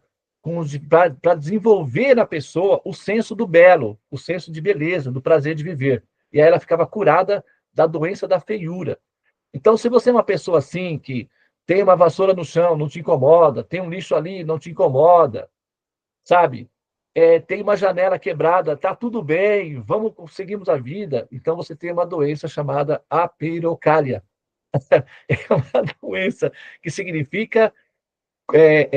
para desenvolver na pessoa o senso do belo, o senso de beleza, do prazer de viver. E aí ela ficava curada da doença da feiura. Então, se você é uma pessoa assim, que tem uma vassoura no chão, não te incomoda, tem um lixo ali, não te incomoda, sabe? Tem uma janela quebrada, tá tudo bem, seguimos a vida. Então, você tem uma doença chamada apeirocália. É uma doença que significa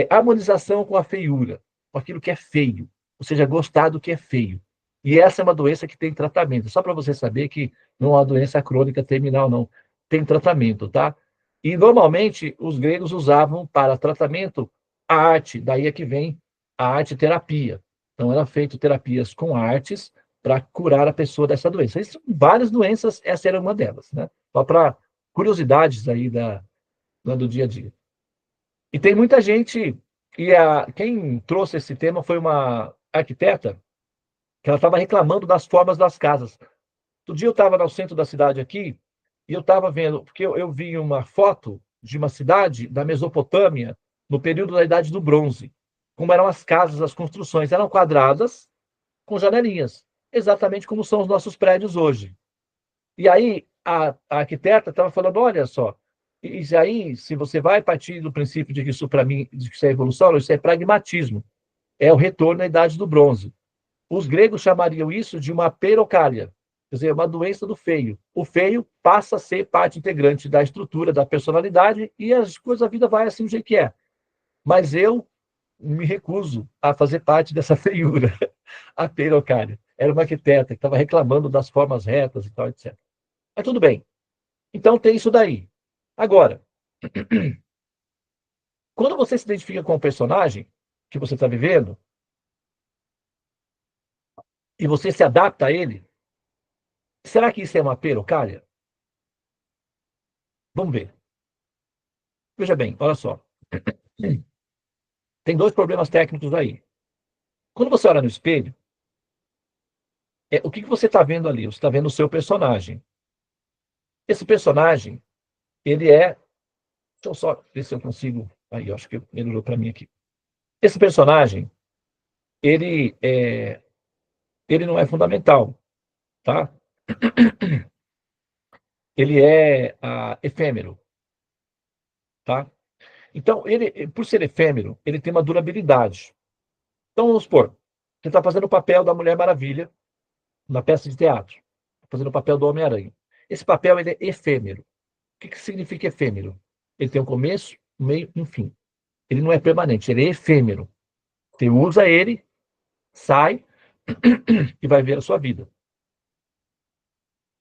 harmonização com a feiura, com aquilo que é feio, ou seja, gostar do que é feio. E essa é uma doença que tem tratamento, só para você saber que não é uma doença crônica terminal, não. Tem tratamento, tá? E normalmente os gregos usavam para tratamento a arte, daí é que vem a arte-terapia. Então, eram feitas terapias com artes para curar a pessoa dessa doença. Existem várias doenças, essa era uma delas, né? Só para curiosidades aí do dia a dia. E tem muita gente, quem trouxe esse tema foi uma arquiteta, que ela estava reclamando das formas das casas. Outro dia eu estava no centro da cidade aqui, e eu estava vendo, porque eu vi uma foto de uma cidade da Mesopotâmia, no período da Idade do Bronze. Como eram as casas, as construções, eram quadradas, com janelinhas, exatamente como são os nossos prédios hoje. E aí a arquiteta estava falando, olha só, e aí, se você vai partir do princípio de que isso, para mim, de que isso é evolução, isso é pragmatismo. É o retorno à Idade do Bronze. Os gregos chamariam isso de uma perocália, quer dizer, uma doença do feio. O feio passa a ser parte integrante da estrutura, da personalidade, e as coisas da vida vai assim do jeito que é. Mas eu me recuso a fazer parte dessa feiura, a perocália. Era uma arquiteta que estava reclamando das formas retas e tal, etc. Mas tudo bem. Então tem isso daí. Agora, quando você se identifica com o personagem que você está vivendo, e você se adapta a ele, será que isso é uma perocália? Vamos ver. Veja bem, olha só. Tem dois problemas técnicos aí. Quando você olha no espelho, o que você está vendo ali? Você está vendo o seu personagem. Esse personagem, ele é... Deixa eu só ver se eu consigo... Aí, eu acho que melhorou para mim aqui. Esse personagem, ele não é fundamental, tá? Ele é efêmero, tá? Então, ele, por ser efêmero, ele tem uma durabilidade. Então, vamos supor, você está fazendo o papel da Mulher Maravilha na peça de teatro, fazendo o papel do Homem-Aranha. Esse papel ele é efêmero. O que significa efêmero? ele tem um começo, um meio e um fim. Ele não é permanente, ele é efêmero. Você usa ele, sai e vai ver a sua vida.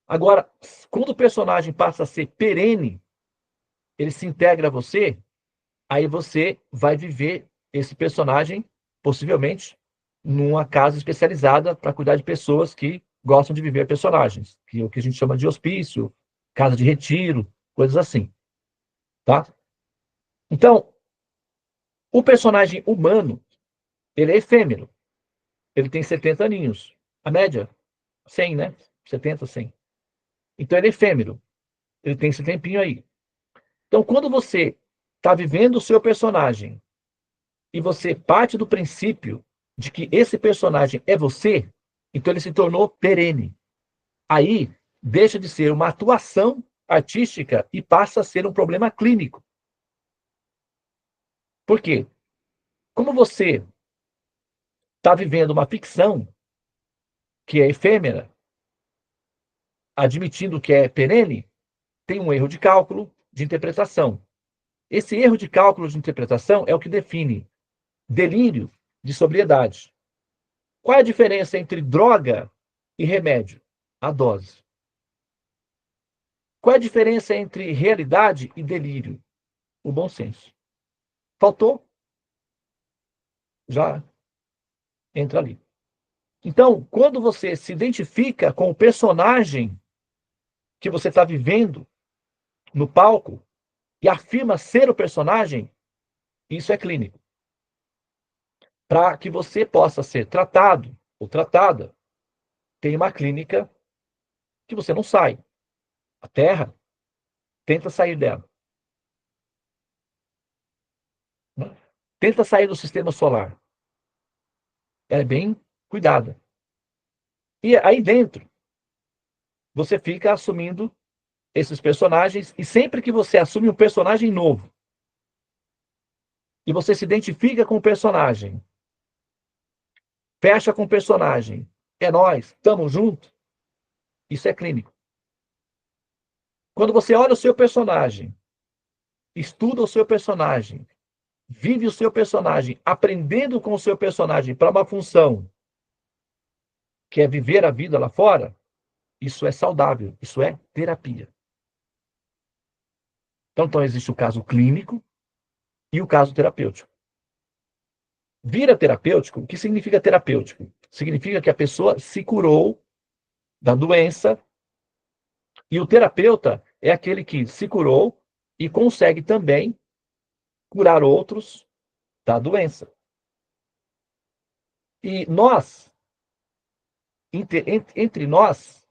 Agora, quando o personagem passa a ser perene, ele se integra a você, aí você vai viver esse personagem, possivelmente, numa casa especializada para cuidar de pessoas que gostam de viver personagens, que é o que a gente chama de hospício, casa de retiro, coisas assim, tá? Então, o personagem humano, ele é efêmero. Ele tem 70 aninhos. A média, 100, né? 70, 100. Então, ele é efêmero. Ele tem esse tempinho aí. Então, quando você está vivendo o seu personagem e você parte do princípio de que esse personagem é você, então ele se tornou perene. Aí, deixa de ser uma atuação artística e passa a ser um problema clínico. Por quê? Como você está vivendo uma ficção que é efêmera, admitindo que é perene, tem um erro de cálculo de interpretação. Esse erro de cálculo de interpretação é o que define delírio de sobriedade. Qual é a diferença entre droga e remédio? A dose. Qual é a diferença entre realidade e delírio? O bom senso. Faltou? Já entra ali. Então, quando você se identifica com o personagem que você está vivendo no palco e afirma ser o personagem, isso é clínico. Para que você possa ser tratado ou tratada, tem uma clínica que você não sai. A Terra tenta sair dela. Tenta sair do sistema solar. Ela é bem cuidada. E aí dentro, você fica assumindo esses personagens, e sempre que você assume um personagem novo, e você se identifica com o personagem, fecha com o personagem, é nós, estamos juntos, isso é clínico. Quando você olha o seu personagem, estuda o seu personagem, vive o seu personagem, aprendendo com o seu personagem para uma função que é viver a vida lá fora, isso é saudável, isso é terapia. Então existe o caso clínico e o caso terapêutico. Vira terapêutico, o que significa terapêutico? Significa que a pessoa se curou da doença, e o terapeuta é aquele que se curou e consegue também curar outros da doença. E nós, entre nós,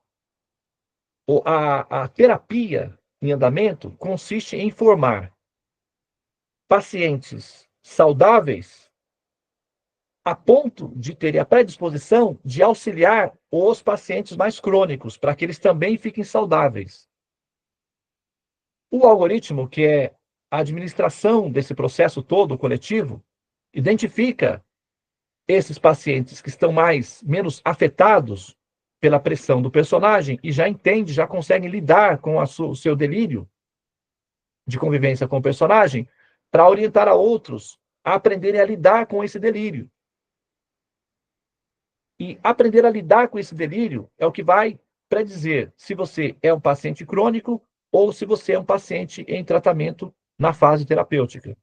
a terapia em andamento consiste em formar pacientes saudáveis a ponto de terem a predisposição de auxiliar os pacientes mais crônicos, para que eles também fiquem saudáveis. O algoritmo, que é a administração desse processo todo coletivo, identifica esses pacientes que estão menos afetados pela pressão do personagem e já entende, já consegue lidar com o seu delírio de convivência com o personagem para orientar a outros a aprenderem a lidar com esse delírio. E aprender a lidar com esse delírio é o que vai predizer se você é um paciente crônico ou se você é um paciente em tratamento na fase terapêutica.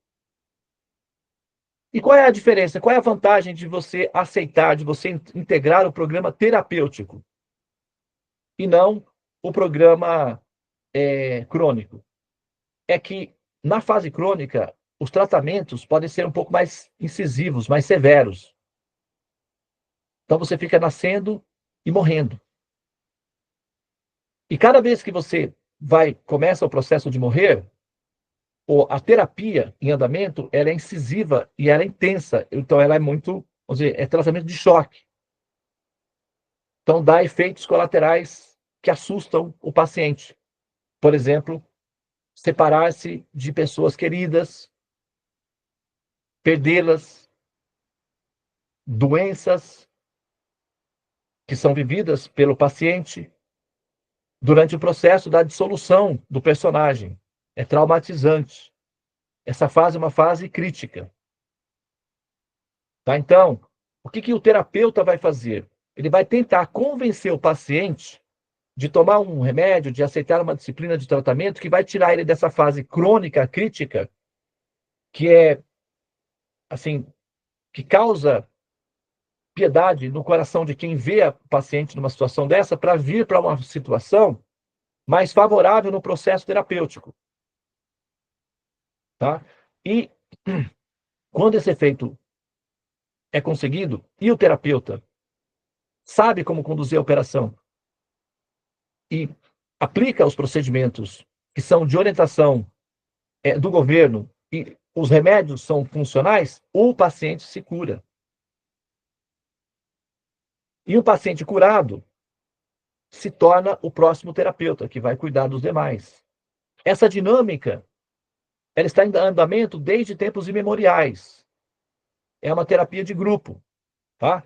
E qual é a diferença? Qual é a vantagem de você aceitar, de você integrar o programa terapêutico e não o programa crônico? É que na fase crônica, os tratamentos podem ser um pouco mais incisivos, mais severos. Então você fica nascendo e morrendo. E cada vez que você começa o processo de morrer, a terapia em andamento, ela é incisiva e ela é intensa. Então ela é muito, vamos dizer, é tratamento de choque. Então dá efeitos colaterais que assustam o paciente. Por exemplo, separar-se de pessoas queridas, perdê-las, doenças que são vividas pelo paciente durante o processo da dissolução do personagem. É traumatizante. Essa fase é uma fase crítica. Tá? Então, o que o terapeuta vai fazer? Ele vai tentar convencer o paciente de tomar um remédio, de aceitar uma disciplina de tratamento que vai tirar ele dessa fase crônica, crítica, que é, assim, que causa piedade no coração de quem vê o paciente numa situação dessa, para vir para uma situação mais favorável no processo terapêutico. Tá? E quando esse efeito é conseguido, e o terapeuta sabe como conduzir a operação e aplica os procedimentos que são de orientação do governo e os remédios são funcionais, o paciente se cura. E o paciente curado se torna o próximo terapeuta, que vai cuidar dos demais. Essa dinâmica, ela está em andamento desde tempos imemoriais. É uma terapia de grupo, tá?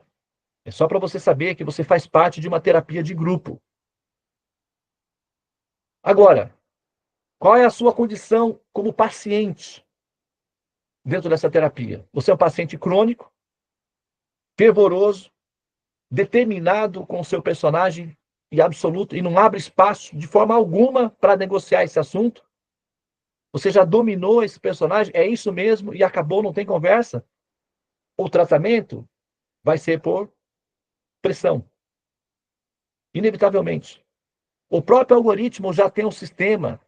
É só para você saber que você faz parte de uma terapia de grupo. Agora, qual é a sua condição como paciente dentro dessa terapia? Você é um paciente crônico, fervoroso, determinado com o seu personagem e absoluto, e não abre espaço de forma alguma para negociar esse assunto? Você já dominou esse personagem? É isso mesmo e acabou, não tem conversa? O tratamento vai ser por pressão. Inevitavelmente. O próprio algoritmo já tem um sistema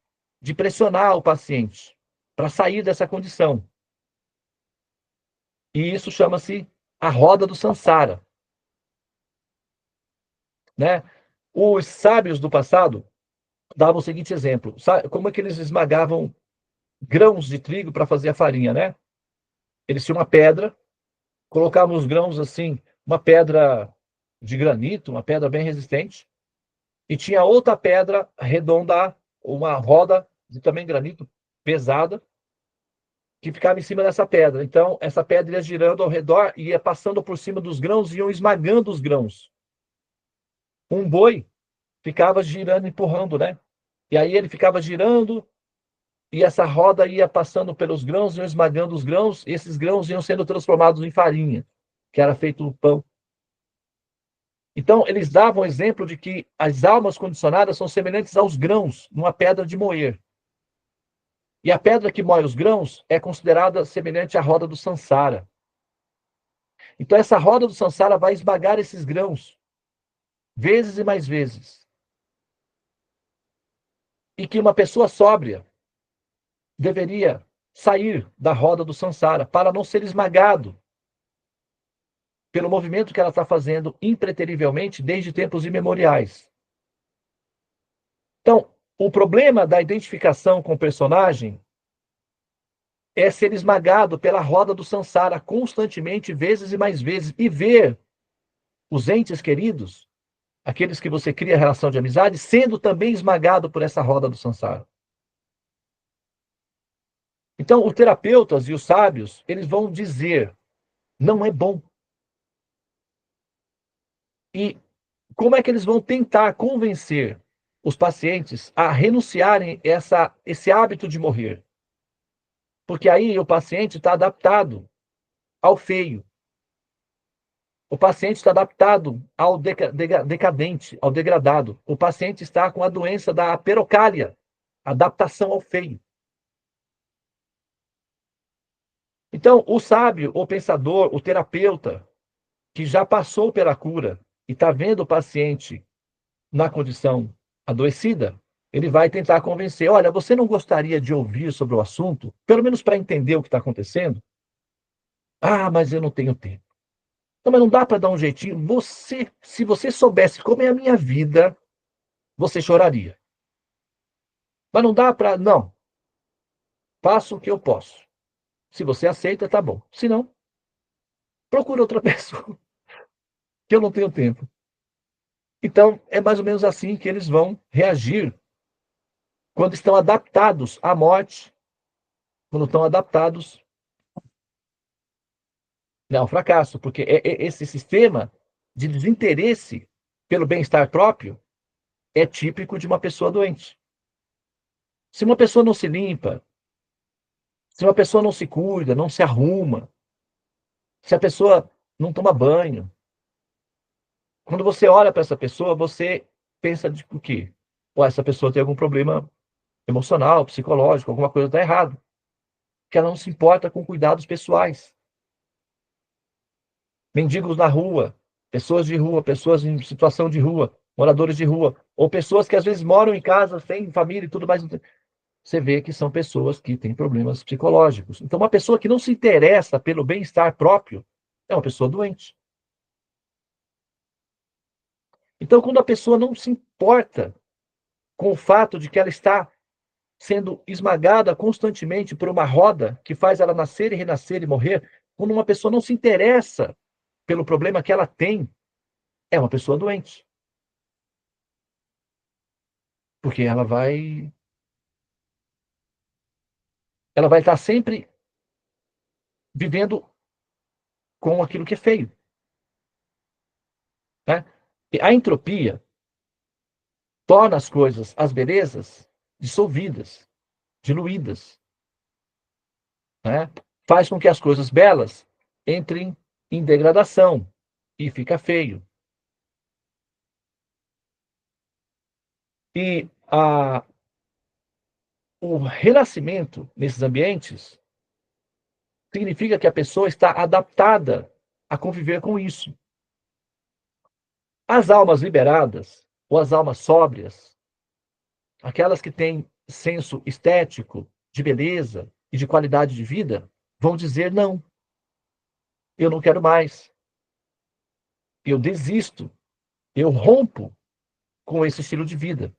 de pressionar o paciente para sair dessa condição. E isso chama-se a roda do Sansara. Né? Os sábios do passado davam o seguinte exemplo. Sabe, como é que eles esmagavam grãos de trigo para fazer a farinha, né? Eles tinham uma pedra, colocavam os grãos assim, uma pedra de granito, uma pedra bem resistente, e tinha outra pedra redonda, uma roda de também granito pesada, que ficava em cima dessa pedra. Então, essa pedra ia girando ao redor e ia passando por cima dos grãos e iam esmagando os grãos. Um boi ficava girando, empurrando, né? E aí ele ficava girando e essa roda ia passando pelos grãos, iam esmagando os grãos, e esses grãos iam sendo transformados em farinha, que era feito o pão. Então, eles davam exemplo de que as almas condicionadas são semelhantes aos grãos, numa pedra de moer. E a pedra que moe os grãos é considerada semelhante à roda do Sansara. Então, essa roda do Sansara vai esmagar esses grãos, vezes e mais vezes. E que uma pessoa sóbria deveria sair da roda do Sansara para não ser esmagado pelo movimento que ela está fazendo impreterivelmente desde tempos imemoriais. Então, o problema da identificação com o personagem é ser esmagado pela roda do Sansara constantemente, vezes e mais vezes, e ver os entes queridos, aqueles que você cria relação de amizade, sendo também esmagado por essa roda do Sansara. Então, os terapeutas e os sábios, eles vão dizer, não é bom. E como é que eles vão tentar convencer os pacientes a renunciarem esse hábito de morrer? Porque aí o paciente está adaptado ao feio. O paciente está adaptado ao decadente, ao degradado. O paciente está com a doença da perocália, adaptação ao feio. Então, o sábio, o pensador, o terapeuta, que já passou pela cura e está vendo o paciente na condição adoecida, ele vai tentar convencer, olha, você não gostaria de ouvir sobre o assunto, pelo menos para entender o que está acontecendo? Ah, mas eu não tenho tempo. Não, mas não dá para dar um jeitinho. Se você soubesse como é a minha vida, você choraria. Mas não dá para... Não. Faço o que eu posso. Se você aceita, tá bom. Se não, procura outra pessoa, que eu não tenho tempo. Então, é mais ou menos assim que eles vão reagir quando estão adaptados à morte, quando estão adaptados ao fracasso, porque esse sistema de desinteresse pelo bem-estar próprio é típico de uma pessoa doente. Se uma pessoa não se limpa, Se uma pessoa não se cuida, não se arruma, se a pessoa não toma banho, quando você olha para essa pessoa, você pensa de o quê? Ou essa pessoa tem algum problema emocional, psicológico, alguma coisa está errada. Que ela não se importa com cuidados pessoais. Mendigos na rua, pessoas em situação de rua, moradores de rua, ou pessoas que às vezes moram em casa, têm família e tudo mais. Você vê que são pessoas que têm problemas psicológicos. Então, uma pessoa que não se interessa pelo bem-estar próprio é uma pessoa doente. Então, quando a pessoa não se importa com o fato de que ela está sendo esmagada constantemente por uma roda que faz ela nascer e renascer e morrer, quando uma pessoa não se interessa pelo problema que ela tem, é uma pessoa doente. Porque ela vai estar sempre vivendo com aquilo que é feio, né? E a entropia torna as coisas, as belezas, dissolvidas, diluídas, né? Faz com que as coisas belas entrem em degradação e fica feio. E o renascimento nesses ambientes significa que a pessoa está adaptada a conviver com isso. As almas liberadas, ou as almas sóbrias, aquelas que têm senso estético, de beleza e de qualidade de vida, vão dizer: não, eu não quero mais, eu desisto, eu rompo com esse estilo de vida.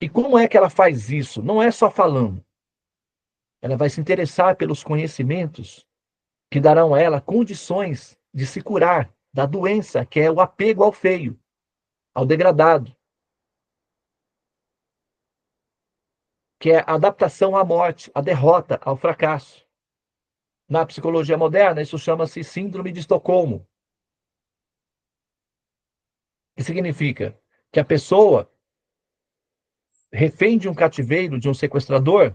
E como é que ela faz isso? Não é só falando. Ela vai se interessar pelos conhecimentos que darão a ela condições de se curar da doença, que é o apego ao feio, ao degradado, que é a adaptação à morte, a derrota, ao fracasso. Na psicologia moderna, isso chama-se síndrome de Estocolmo, que significa que a pessoa, refém de um cativeiro, de um sequestrador,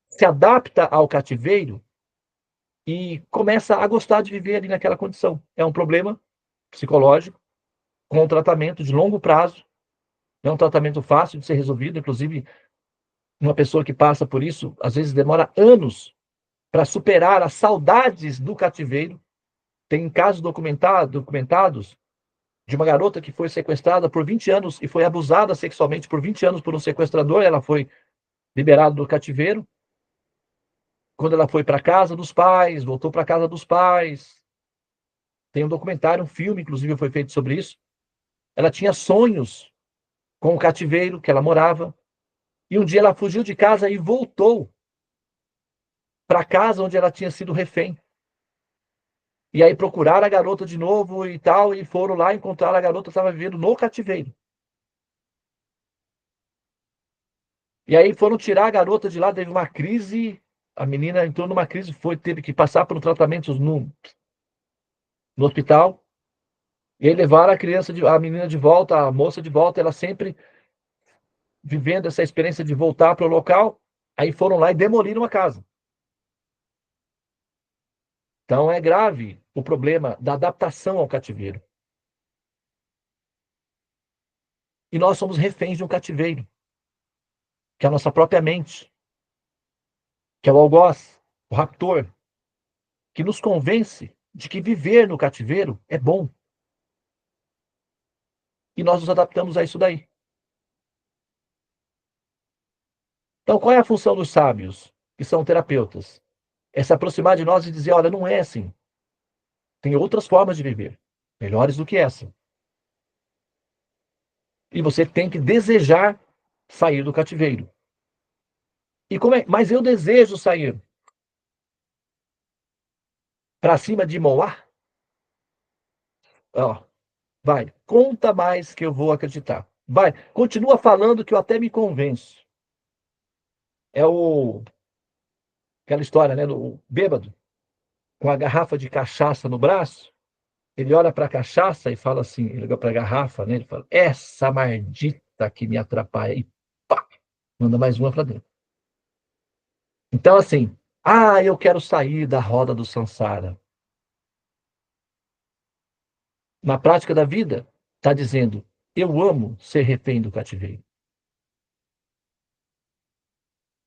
se adapta ao cativeiro e começa a gostar de viver ali naquela condição. É um problema psicológico, com um tratamento de longo prazo, não é um tratamento fácil de ser resolvido, inclusive uma pessoa que passa por isso, às vezes demora anos para superar as saudades do cativeiro. Tem casos documentados de uma garota que foi sequestrada por 20 anos e foi abusada sexualmente por 20 anos por um sequestrador. Ela foi liberada do cativeiro. Quando ela foi para a casa dos pais, voltou para a casa dos pais. Tem um documentário, um filme, inclusive, foi feito sobre isso. Ela tinha sonhos com o cativeiro que ela morava. E um dia ela fugiu de casa e voltou para a casa onde ela tinha sido refém. E aí procuraram a garota de novo e tal, e foram lá encontrar a garota, estava vivendo no cativeiro. E aí foram tirar a garota de lá, teve uma crise, a menina entrou numa crise, teve que passar por tratamentos no hospital, e aí levaram a menina de volta, a moça de volta, ela sempre vivendo essa experiência de voltar para o local, aí foram lá e demoliram a casa. Então é grave o problema da adaptação ao cativeiro. E nós somos reféns de um cativeiro, que é a nossa própria mente, que é o algoz, o raptor, que nos convence de que viver no cativeiro é bom. E nós nos adaptamos a isso daí. Então, qual é a função dos sábios, que são terapeutas? É se aproximar de nós e dizer: olha, não é assim. Tem outras formas de viver, melhores do que essa. E você tem que desejar sair do cativeiro. E como é? Mas eu desejo sair para cima de Moá? Ó, vai, conta mais que eu vou acreditar. Vai, continua falando que eu até me convenço. É aquela história, né, do bêbado com a garrafa de cachaça no braço. Ele olha para a cachaça e fala assim, ele olha para a garrafa, né, ele fala: essa maldita que me atrapalha. E pá, manda mais uma para dentro. Então, assim, eu quero sair da roda do samsara. Na prática da vida, está dizendo, eu amo ser refém do cativeiro.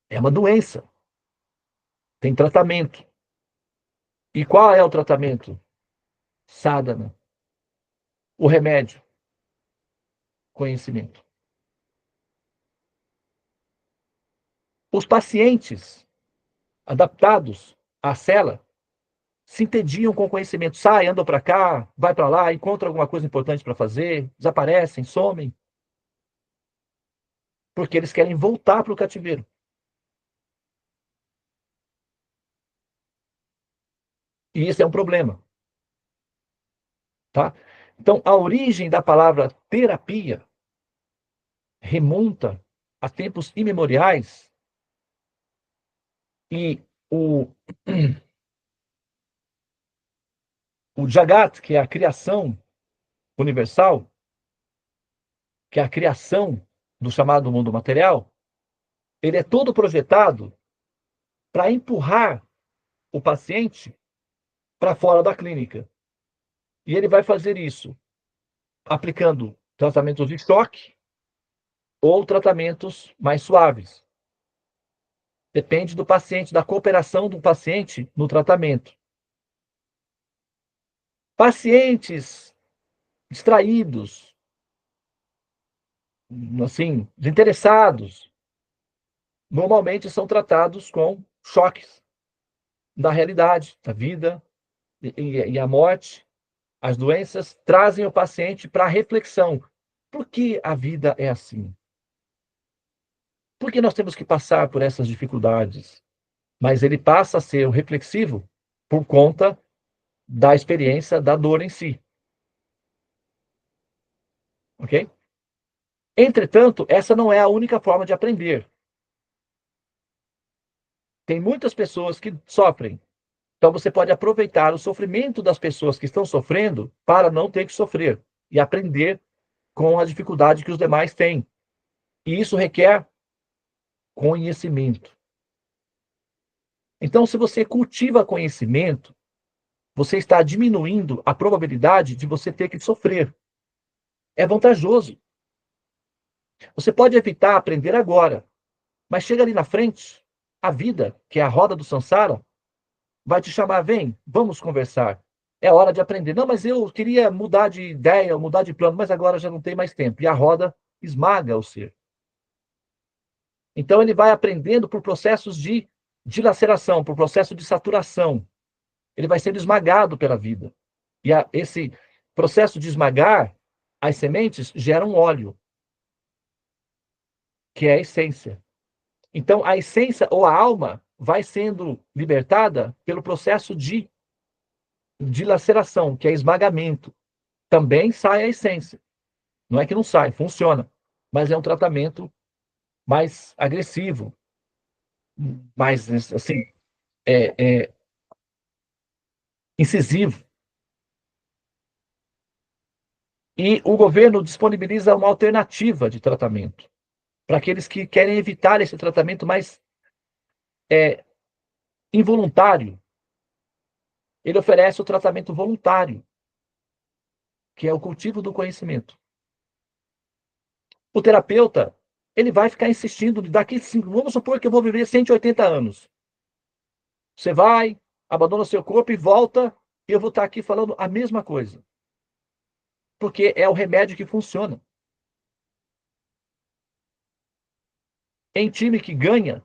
É uma doença. Tem tratamento. E qual é o tratamento? Sadhana. O remédio? Conhecimento. Os pacientes adaptados à cela se entediam com o conhecimento. Sai, andam para cá, vai para lá, encontra alguma coisa importante para fazer, desaparecem, somem. Porque eles querem voltar para o cativeiro. E isso é um problema. Tá? Então, a origem da palavra terapia remonta a tempos imemoriais e o Jagat, que é a criação universal, que é a criação do chamado mundo material, ele é todo projetado para empurrar o paciente para fora da clínica. E ele vai fazer isso aplicando tratamentos de choque ou tratamentos mais suaves. Depende do paciente, da cooperação do paciente no tratamento. Pacientes distraídos, assim, desinteressados, normalmente são tratados com choques da realidade, da vida e a morte. As doenças trazem o paciente para a reflexão. Por que a vida é assim? Por que nós temos que passar por essas dificuldades? Mas ele passa a ser reflexivo por conta da experiência da dor em si. Ok? Entretanto, essa não é a única forma de aprender. Tem muitas pessoas que sofrem. Então você pode aproveitar o sofrimento das pessoas que estão sofrendo para não ter que sofrer e aprender com a dificuldade que os demais têm. E isso requer conhecimento. Então, se você cultiva conhecimento, você está diminuindo a probabilidade de você ter que sofrer. É vantajoso. Você pode evitar aprender agora, mas chega ali na frente, a vida, que é a roda do samsara, vai te chamar, vem, vamos conversar. É hora de aprender. Não, mas eu queria mudar de ideia, mudar de plano, mas agora já não tem mais tempo. E a roda esmaga o ser. Então ele vai aprendendo por processos de dilaceração, por processo de saturação. Ele vai sendo esmagado pela vida. E esse processo de esmagar as sementes gera um óleo, que é a essência. Então a essência ou a alma vai sendo libertada pelo processo de dilaceração, que é esmagamento. Também sai a essência. Não é que não sai, funciona. Mas é um tratamento mais agressivo, mais, assim, é incisivo. E o governo disponibiliza uma alternativa de tratamento para aqueles que querem evitar esse tratamento mais involuntário. Ele oferece o tratamento voluntário, que é o cultivo do conhecimento. O terapeuta, ele vai ficar insistindo, daqui 5, vamos supor que eu vou viver 180 anos. Você vai, abandona seu corpo e volta, e eu vou estar aqui falando a mesma coisa. Porque é o remédio que funciona. Em time que ganha,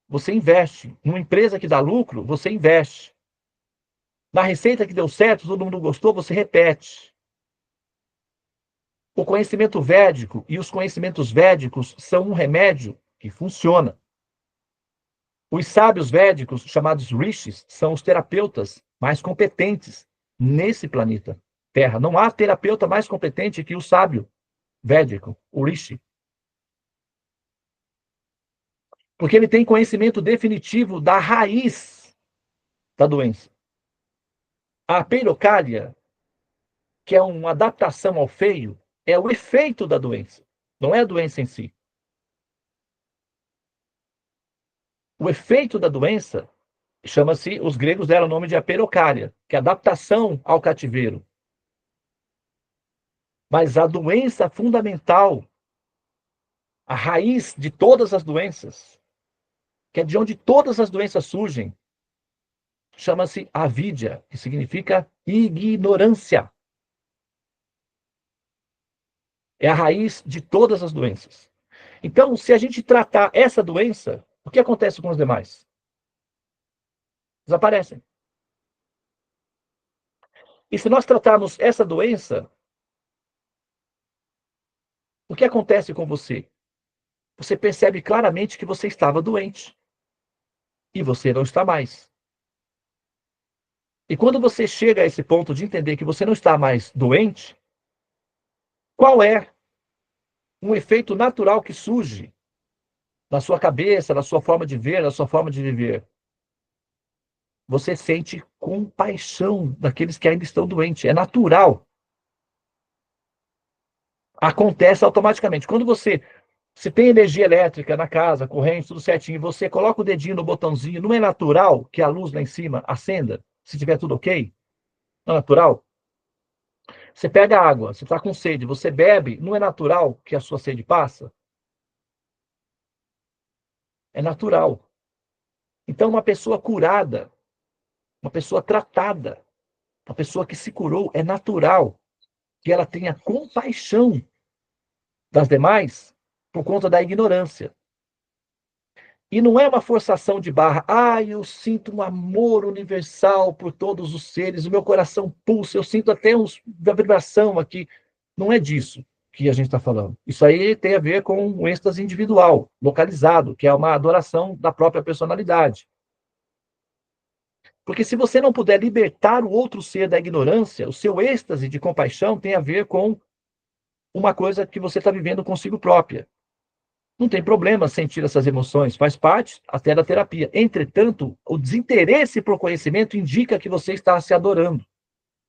você investe. Numa empresa que dá lucro, você investe. Na receita que deu certo, todo mundo gostou, você repete. O conhecimento védico e os conhecimentos védicos são um remédio que funciona. Os sábios védicos, chamados rishis, são os terapeutas mais competentes nesse planeta Terra. Não há terapeuta mais competente que o sábio védico, o rishi. Porque ele tem conhecimento definitivo da raiz da doença. A peirocália, que é uma adaptação ao feio, é o efeito da doença, não é a doença em si. O efeito da doença chama-se, os gregos deram o nome de aperocária, que é adaptação ao cativeiro. Mas a doença fundamental, a raiz de todas as doenças, que é de onde todas as doenças surgem, chama-se avidya, que significa ignorância. É a raiz de todas as doenças. Então, se a gente tratar essa doença, o que acontece com os demais? Desaparecem. E se nós tratarmos essa doença, o que acontece com você? Você percebe claramente que você estava doente. E você não está mais. E quando você chega a esse ponto de entender que você não está mais doente, qual é um efeito natural que surge na sua cabeça, na sua forma de ver, na sua forma de viver? Você sente compaixão daqueles que ainda estão doentes. É natural. Acontece automaticamente. Quando você tem energia elétrica na casa, corrente, tudo certinho, você coloca o dedinho no botãozinho, não é natural que a luz lá em cima acenda? Se tiver tudo ok? Não é natural? Você pega água, você está com sede, você bebe, não é natural que a sua sede passa? É natural. Então, uma pessoa curada, uma pessoa tratada, uma pessoa que se curou, é natural que ela tenha compaixão das demais por conta da ignorância. E não é uma forçação de barra. Ah, eu sinto um amor universal por todos os seres, o meu coração pulsa, eu sinto até uma vibração aqui. Não é disso que a gente está falando. Isso aí tem a ver com um êxtase individual, localizado, que é uma adoração da própria personalidade. Porque se você não puder libertar o outro ser da ignorância, o seu êxtase de compaixão tem a ver com uma coisa que você está vivendo consigo própria. Não tem problema sentir essas emoções, faz parte até da terapia. Entretanto, o desinteresse por conhecimento indica que você está se adorando.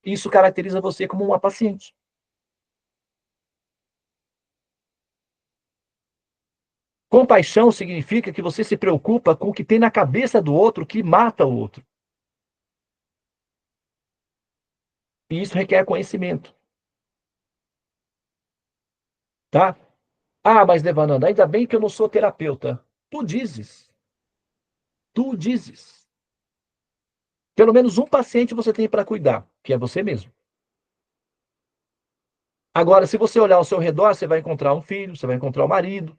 Isso caracteriza você como uma paciente. Compaixão significa que você se preocupa com o que tem na cabeça do outro que mata o outro. E isso requer conhecimento. Tá? Ah, mas Devananda, ainda bem que eu não sou terapeuta. Tu dizes. Tu dizes. Pelo menos um paciente você tem para cuidar, que é você mesmo. Agora, se você olhar ao seu redor, você vai encontrar um filho, você vai encontrar um marido,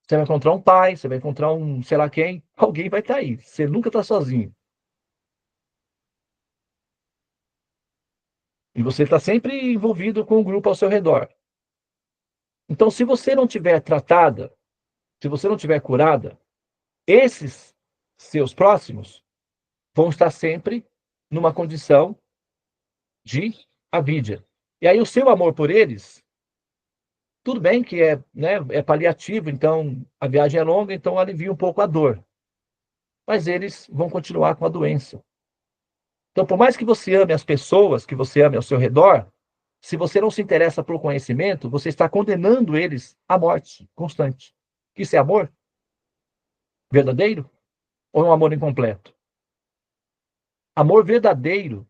você vai encontrar um pai, você vai encontrar um sei lá quem. Alguém vai estar aí. Você nunca está sozinho. E você está sempre envolvido com um grupo ao seu redor. Então, se você não tiver tratada, se você não tiver curada, esses seus próximos vão estar sempre numa condição de avidia. E aí o seu amor por eles, tudo bem que é, né, é paliativo, então a viagem é longa, então alivia um pouco a dor. Mas eles vão continuar com a doença. Então, por mais que você ame as pessoas, que você ame ao seu redor, se você não se interessa por conhecimento, você está condenando eles à morte constante. Isso é amor verdadeiro ou é um amor incompleto? Amor verdadeiro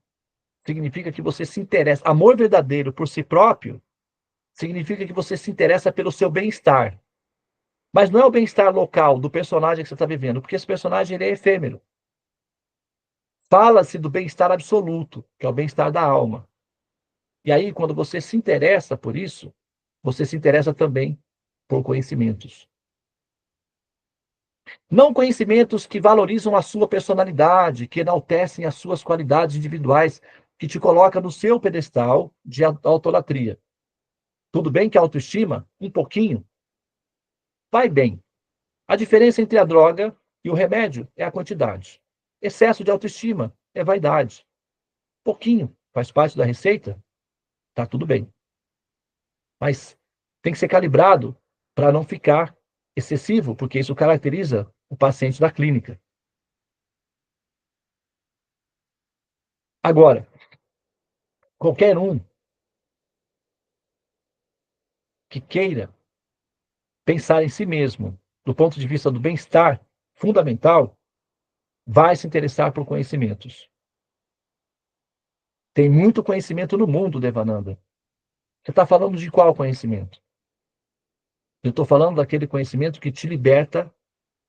significa que você se interessa. Amor verdadeiro por si próprio significa que você se interessa pelo seu bem-estar. Mas não é o bem-estar local do personagem que você está vivendo, porque esse personagem ele é efêmero. Fala-se do bem-estar absoluto, que é o bem-estar da alma. E aí, quando você se interessa por isso, você se interessa também por conhecimentos. Não conhecimentos que valorizam a sua personalidade, que enaltecem as suas qualidades individuais, que te coloca no seu pedestal de autolatria. Tudo bem que a autoestima, um pouquinho, vai bem. A diferença entre a droga e o remédio é a quantidade. Excesso de autoestima é vaidade. Pouquinho faz parte da receita, tá tudo bem. Mas tem que ser calibrado para não ficar excessivo, porque isso caracteriza o paciente da clínica. Agora, qualquer um que queira pensar em si mesmo, do ponto de vista do bem-estar, fundamental vai se interessar por conhecimentos. Tem muito conhecimento no mundo, Devananda. Você está falando de qual conhecimento? Eu estou falando daquele conhecimento que te liberta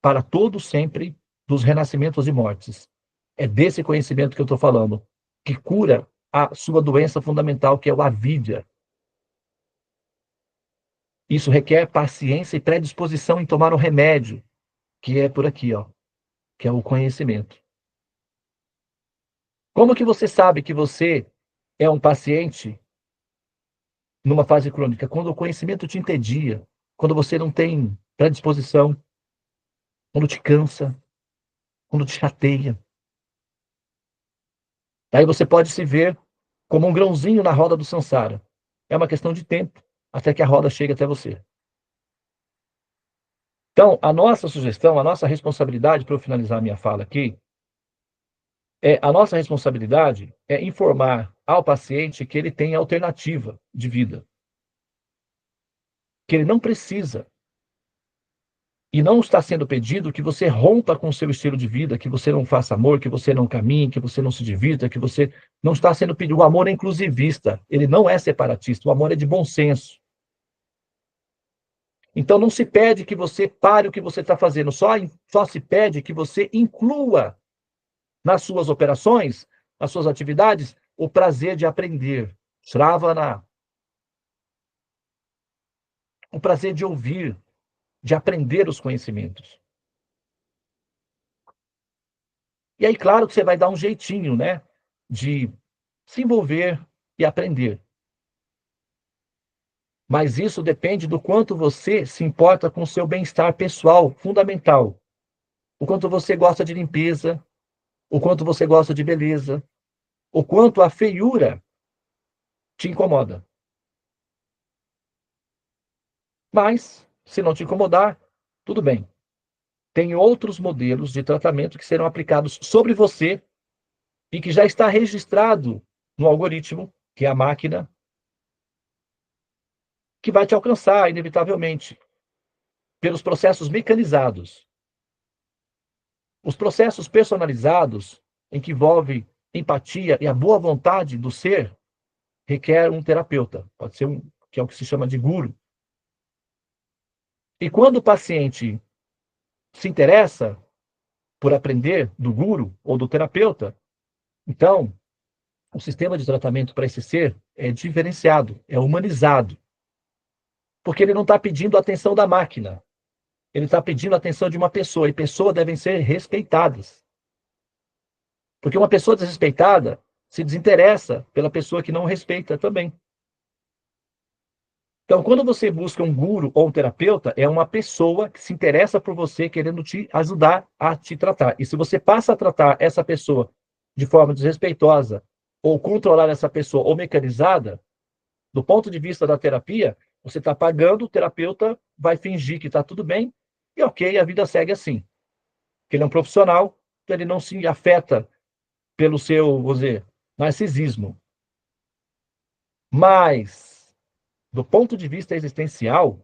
para todo sempre dos renascimentos e mortes. É desse conhecimento que eu estou falando, que cura a sua doença fundamental, que é o avidya. Isso requer paciência e predisposição em tomar o remédio, que é por aqui, ó, que é o conhecimento. Como que você sabe que você é um paciente numa fase crônica? Quando o conhecimento te entedia, quando você não tem predisposição, quando te cansa, quando te chateia. Aí você pode se ver como um grãozinho na roda do samsara. É uma questão de tempo até que a roda chegue até você. Então, a nossa sugestão, a nossa responsabilidade, para eu finalizar a minha fala aqui, a nossa responsabilidade é informar ao paciente que ele tem alternativa de vida. Que ele não precisa. E não está sendo pedido que você rompa com o seu estilo de vida, que você não faça amor, que você não caminhe, que você não se divirta, que você... Não está sendo pedido. O amor é inclusivista. Ele não é separatista. O amor é de bom senso. Então, não se pede que você pare o que você está fazendo. Só se pede que você inclua nas suas operações, nas suas atividades, o prazer de aprender. Shravana. O prazer de ouvir, de aprender os conhecimentos. E aí, claro que você vai dar um jeitinho, né? De se envolver e aprender. Mas isso depende do quanto você se importa com o seu bem-estar pessoal, fundamental. O quanto você gosta de limpeza, o quanto você gosta de beleza, o quanto a feiura te incomoda. Mas, se não te incomodar, tudo bem. Tem outros modelos de tratamento que serão aplicados sobre você e que já está registrado no algoritmo, que é a máquina, que vai te alcançar, inevitavelmente, pelos processos mecanizados. Os processos personalizados, em que envolve empatia e a boa vontade do ser, requer um terapeuta, pode ser que é o que se chama de guru. E quando o paciente se interessa por aprender do guru ou do terapeuta, então, o sistema de tratamento para esse ser é diferenciado, é humanizado. Porque ele não está pedindo a atenção da máquina. Ele está pedindo a atenção de uma pessoa. E pessoas devem ser respeitadas. Porque uma pessoa desrespeitada se desinteressa pela pessoa que não respeita também. Então, quando você busca um guru ou um terapeuta, é uma pessoa que se interessa por você, querendo te ajudar a te tratar. E se você passa a tratar essa pessoa de forma desrespeitosa, ou controlar essa pessoa, ou mecanizada, do ponto de vista da terapia, você está pagando, o terapeuta vai fingir que está tudo bem, e ok, a vida segue assim. Porque ele é um profissional, então ele não se afeta pelo seu, vou dizer, narcisismo. Mas, do ponto de vista existencial,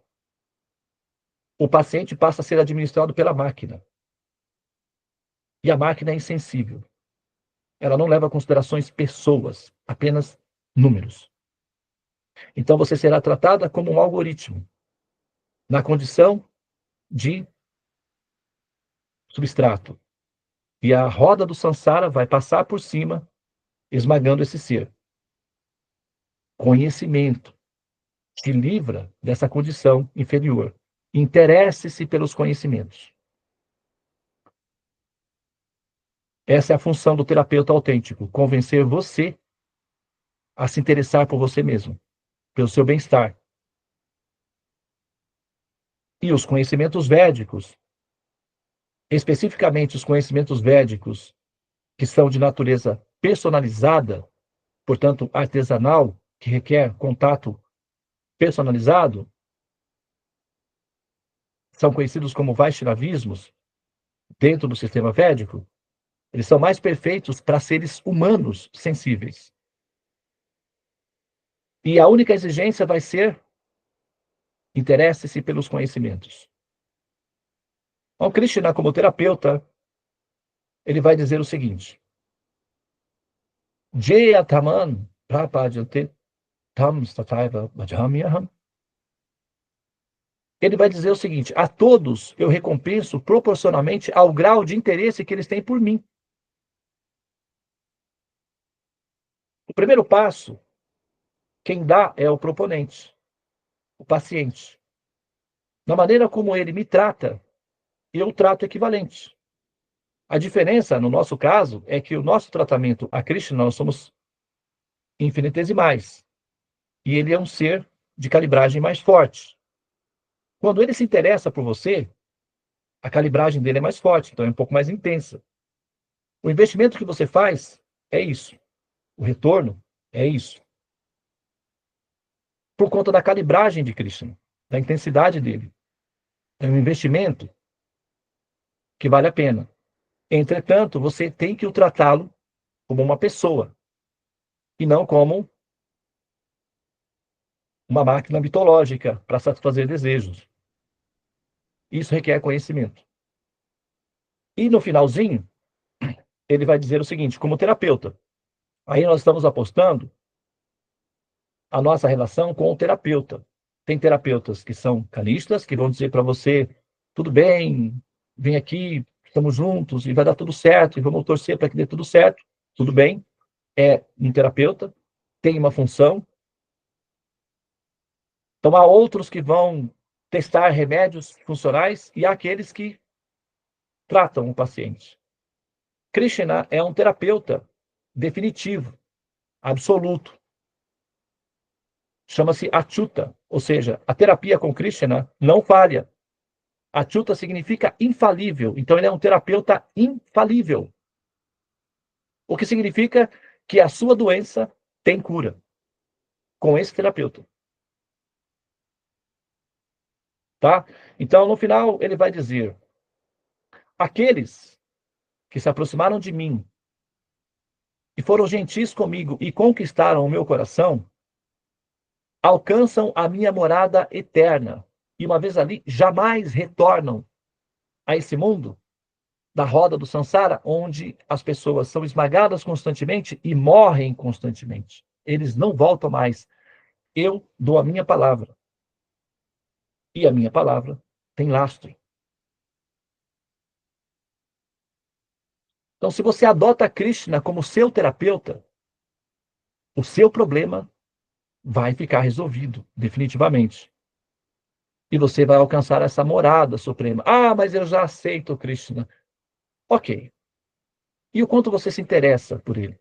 o paciente passa a ser administrado pela máquina. E a máquina é insensível. Ela não leva em considerações pessoas, apenas números. Então você será tratada como um algoritmo, na condição de substrato. E a roda do samsara vai passar por cima, esmagando esse ser. Conhecimento te livra dessa condição inferior. Interesse-se pelos conhecimentos. Essa é a função do terapeuta autêntico, convencer você a se interessar por você mesmo, pelo seu bem-estar. E os conhecimentos védicos, especificamente os conhecimentos védicos que são de natureza personalizada, portanto artesanal, que requer contato personalizado, são conhecidos como Vaishnavismos, dentro do sistema védico. Eles são mais perfeitos para seres humanos sensíveis. E a única exigência vai ser: interesse-se pelos conhecimentos. Então, Krishna, como terapeuta, ele vai dizer o seguinte: Jeyataman prapajate tam stataiva bhajamyaham. Ele vai dizer o seguinte: a todos eu recompenso proporcionalmente ao grau de interesse que eles têm por mim. O primeiro passo, quem dá é o proponente, o paciente. Na maneira como ele me trata, eu trato equivalente. A diferença, no nosso caso, é que o nosso tratamento a Krishna, nós somos infinitesimais. E ele é um ser de calibragem mais forte. Quando ele se interessa por você, a calibragem dele é mais forte, então é um pouco mais intensa. O investimento que você faz é isso. O retorno é isso. Por conta da calibragem de Krishna, da intensidade dele. É um investimento que vale a pena. Entretanto, você tem que o tratá-lo como uma pessoa e não como uma máquina mitológica para satisfazer desejos. Isso requer conhecimento. E no finalzinho, ele vai dizer o seguinte, como terapeuta. Aí nós estamos apostando a nossa relação com o terapeuta. Tem terapeutas que são canistas, que vão dizer para você, tudo bem, vem aqui, estamos juntos, e vai dar tudo certo, e vamos torcer para que dê tudo certo. Tudo bem, é um terapeuta, tem uma função. Então, há outros que vão testar remédios funcionais e há aqueles que tratam o paciente. Krishna é um terapeuta definitivo, absoluto. Chama-se Achyuta, ou seja, a terapia com Krishna não falha. Achyuta significa infalível, então ele é um terapeuta infalível. O que significa que a sua doença tem cura com esse terapeuta. Tá? Então, no final, ele vai dizer: aqueles que se aproximaram de mim e foram gentis comigo e conquistaram o meu coração, alcançam a minha morada eterna. E uma vez ali, jamais retornam a esse mundo da roda do Sansara, onde as pessoas são esmagadas constantemente e morrem constantemente. Eles não voltam mais. Eu dou a minha palavra. E a minha palavra tem lastro. Então, se você adota Krishna como seu terapeuta, o seu problema vai ficar resolvido, definitivamente. E você vai alcançar essa morada suprema. Ah, mas eu já aceito Krishna. Ok. E o quanto você se interessa por ele?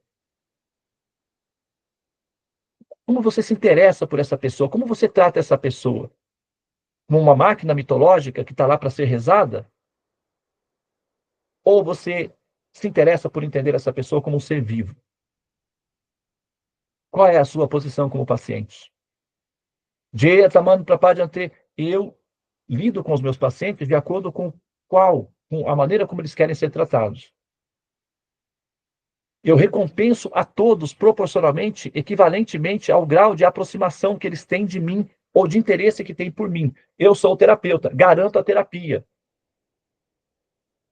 Como você se interessa por essa pessoa? Como você trata essa pessoa? Como uma máquina mitológica que está lá para ser rezada? Ou você se interessa por entender essa pessoa como um ser vivo? Qual é a sua posição como paciente? Jaya Tamano Prapadyante, eu lido com os meus pacientes de acordo com a maneira como eles querem ser tratados. Eu recompenso a todos proporcionalmente, equivalentemente ao grau de aproximação que eles têm de mim ou de interesse que têm por mim. Eu sou o terapeuta, garanto a terapia.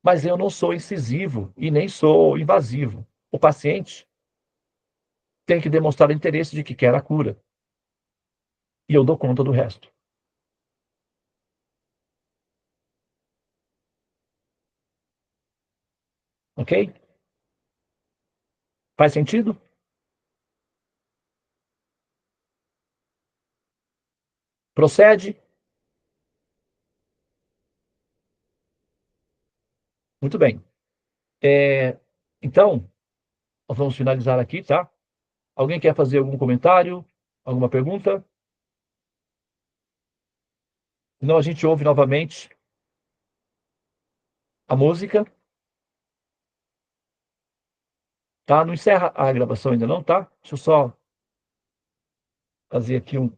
Mas eu não sou incisivo e nem sou invasivo. O paciente tem que demonstrar o interesse de que quer a cura. E eu dou conta do resto. Ok? Faz sentido? Procede? Muito bem. Então, nós vamos finalizar aqui, tá? Alguém quer fazer algum comentário? Alguma pergunta? Senão a gente ouve novamente a música. Tá? Não encerra a gravação ainda não, tá? Deixa eu só fazer aqui um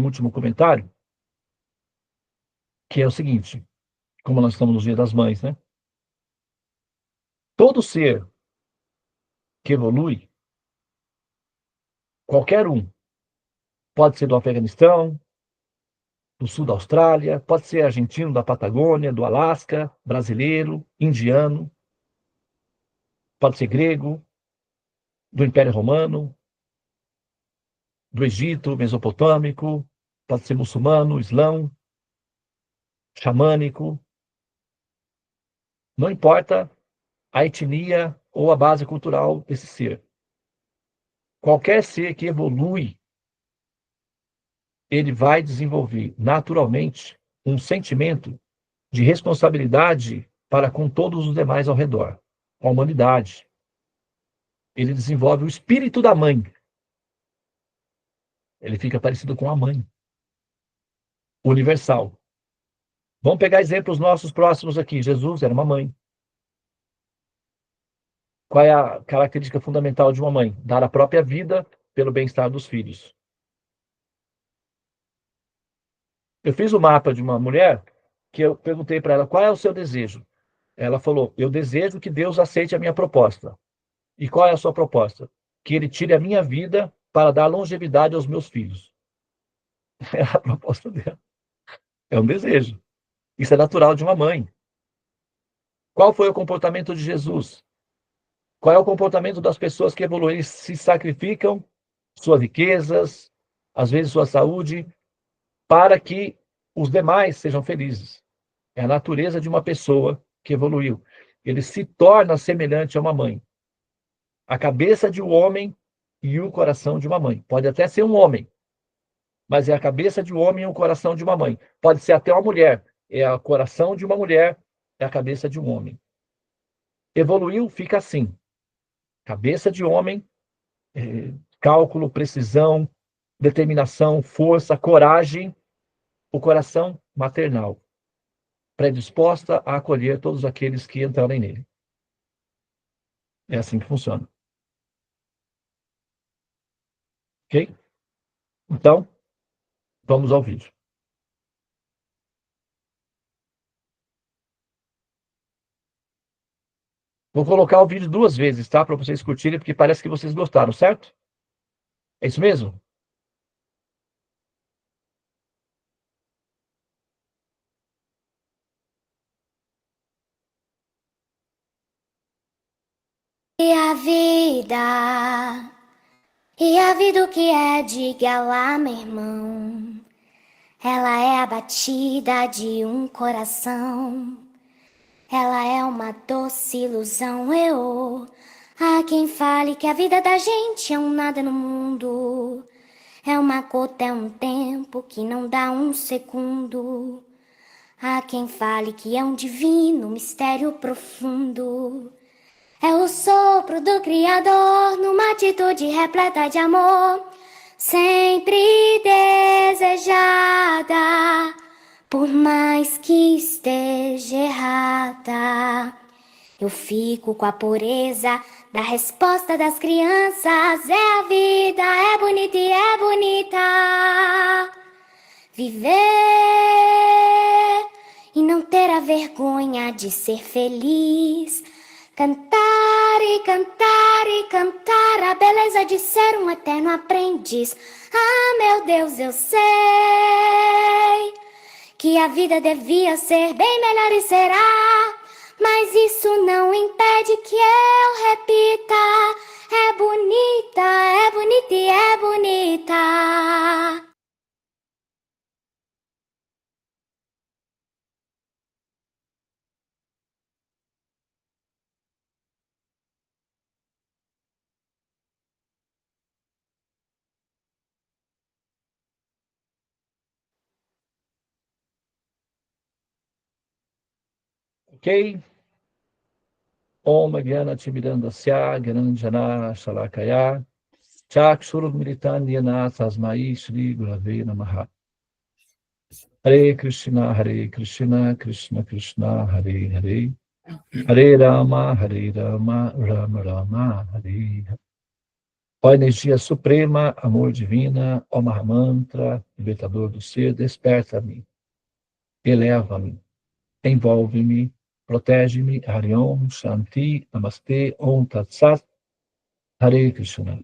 último comentário, que é o seguinte, como nós estamos no Dia das Mães, né? Todo ser que evolui, qualquer um, pode ser do Afeganistão, do sul da Austrália, pode ser argentino da Patagônia, do Alasca, brasileiro, indiano, pode ser grego, do Império Romano, do Egito, mesopotâmico, pode ser muçulmano, islão, xamânico. Não importa a etnia ou a base cultural desse ser. Qualquer ser que evolui, ele vai desenvolver naturalmente um sentimento de responsabilidade para com todos os demais ao redor, a humanidade. Ele desenvolve o espírito da mãe. Ele fica parecido com a mãe. Universal. Vamos pegar exemplos nossos próximos aqui. Jesus era uma mãe. Qual é a característica fundamental de uma mãe? Dar a própria vida pelo bem-estar dos filhos. Eu fiz o mapa de uma mulher que eu perguntei para ela, qual é o seu desejo? Ela falou, eu desejo que Deus aceite a minha proposta. E qual é a sua proposta? Que ele tire a minha vida para dar longevidade aos meus filhos. É a proposta dela. É um desejo. Isso é natural de uma mãe. Qual foi o comportamento de Jesus? Qual é o comportamento das pessoas que evoluem? Eles se sacrificam, suas riquezas, às vezes sua saúde, para que os demais sejam felizes. É a natureza de uma pessoa que evoluiu. Ele se torna semelhante a uma mãe. A cabeça de um homem e o coração de uma mãe. Pode até ser um homem, mas é a cabeça de um homem e o coração de uma mãe. Pode ser até uma mulher. É o coração de uma mulher, é a cabeça de um homem. Evoluiu, fica assim. Cabeça de homem, cálculo, precisão, determinação, força, coragem. O coração maternal, predisposta a acolher todos aqueles que entrarem nele. É assim que funciona. Ok? Então, vamos ao vídeo. Vou colocar o vídeo 2 vezes, tá? Para vocês curtirem, porque parece que vocês gostaram, certo? É isso mesmo? E a vida o que é, diga lá, meu irmão. Ela é a batida de um coração. Ela é uma doce ilusão, Há quem fale que a vida da gente é um nada no mundo. É uma gota, é um tempo que não dá um segundo. Há quem fale que é um divino mistério profundo. É o sopro do Criador numa atitude repleta de amor, sempre desejada, por mais que esteja errada. Eu fico com a pureza da resposta das crianças. É a vida, é bonita e é bonita. Viver e não ter a vergonha de ser feliz. Cantar e cantar e cantar a beleza de ser um eterno aprendiz. Ah, meu Deus, eu sei que a vida devia ser bem melhor e será, mas isso não impede que eu repita. É bonita e é bonita. Ok? Om Gyana Timirandasya Gyananjana Shalakaya Chakshurud Militanyana Tasmai Shri Gurave Namaha. Hare Krishna, Krishna Krishna, Hare Hare. Hare Rama, Rama Rama, Hare Hare. Ó energia suprema, amor divina, ó Mahamantra, libertador do ser, desperta-me, eleva-me, envolve-me, protege-me. Hare Om, Shanti, Namastê, Om Tat Sat, Hare Krishna.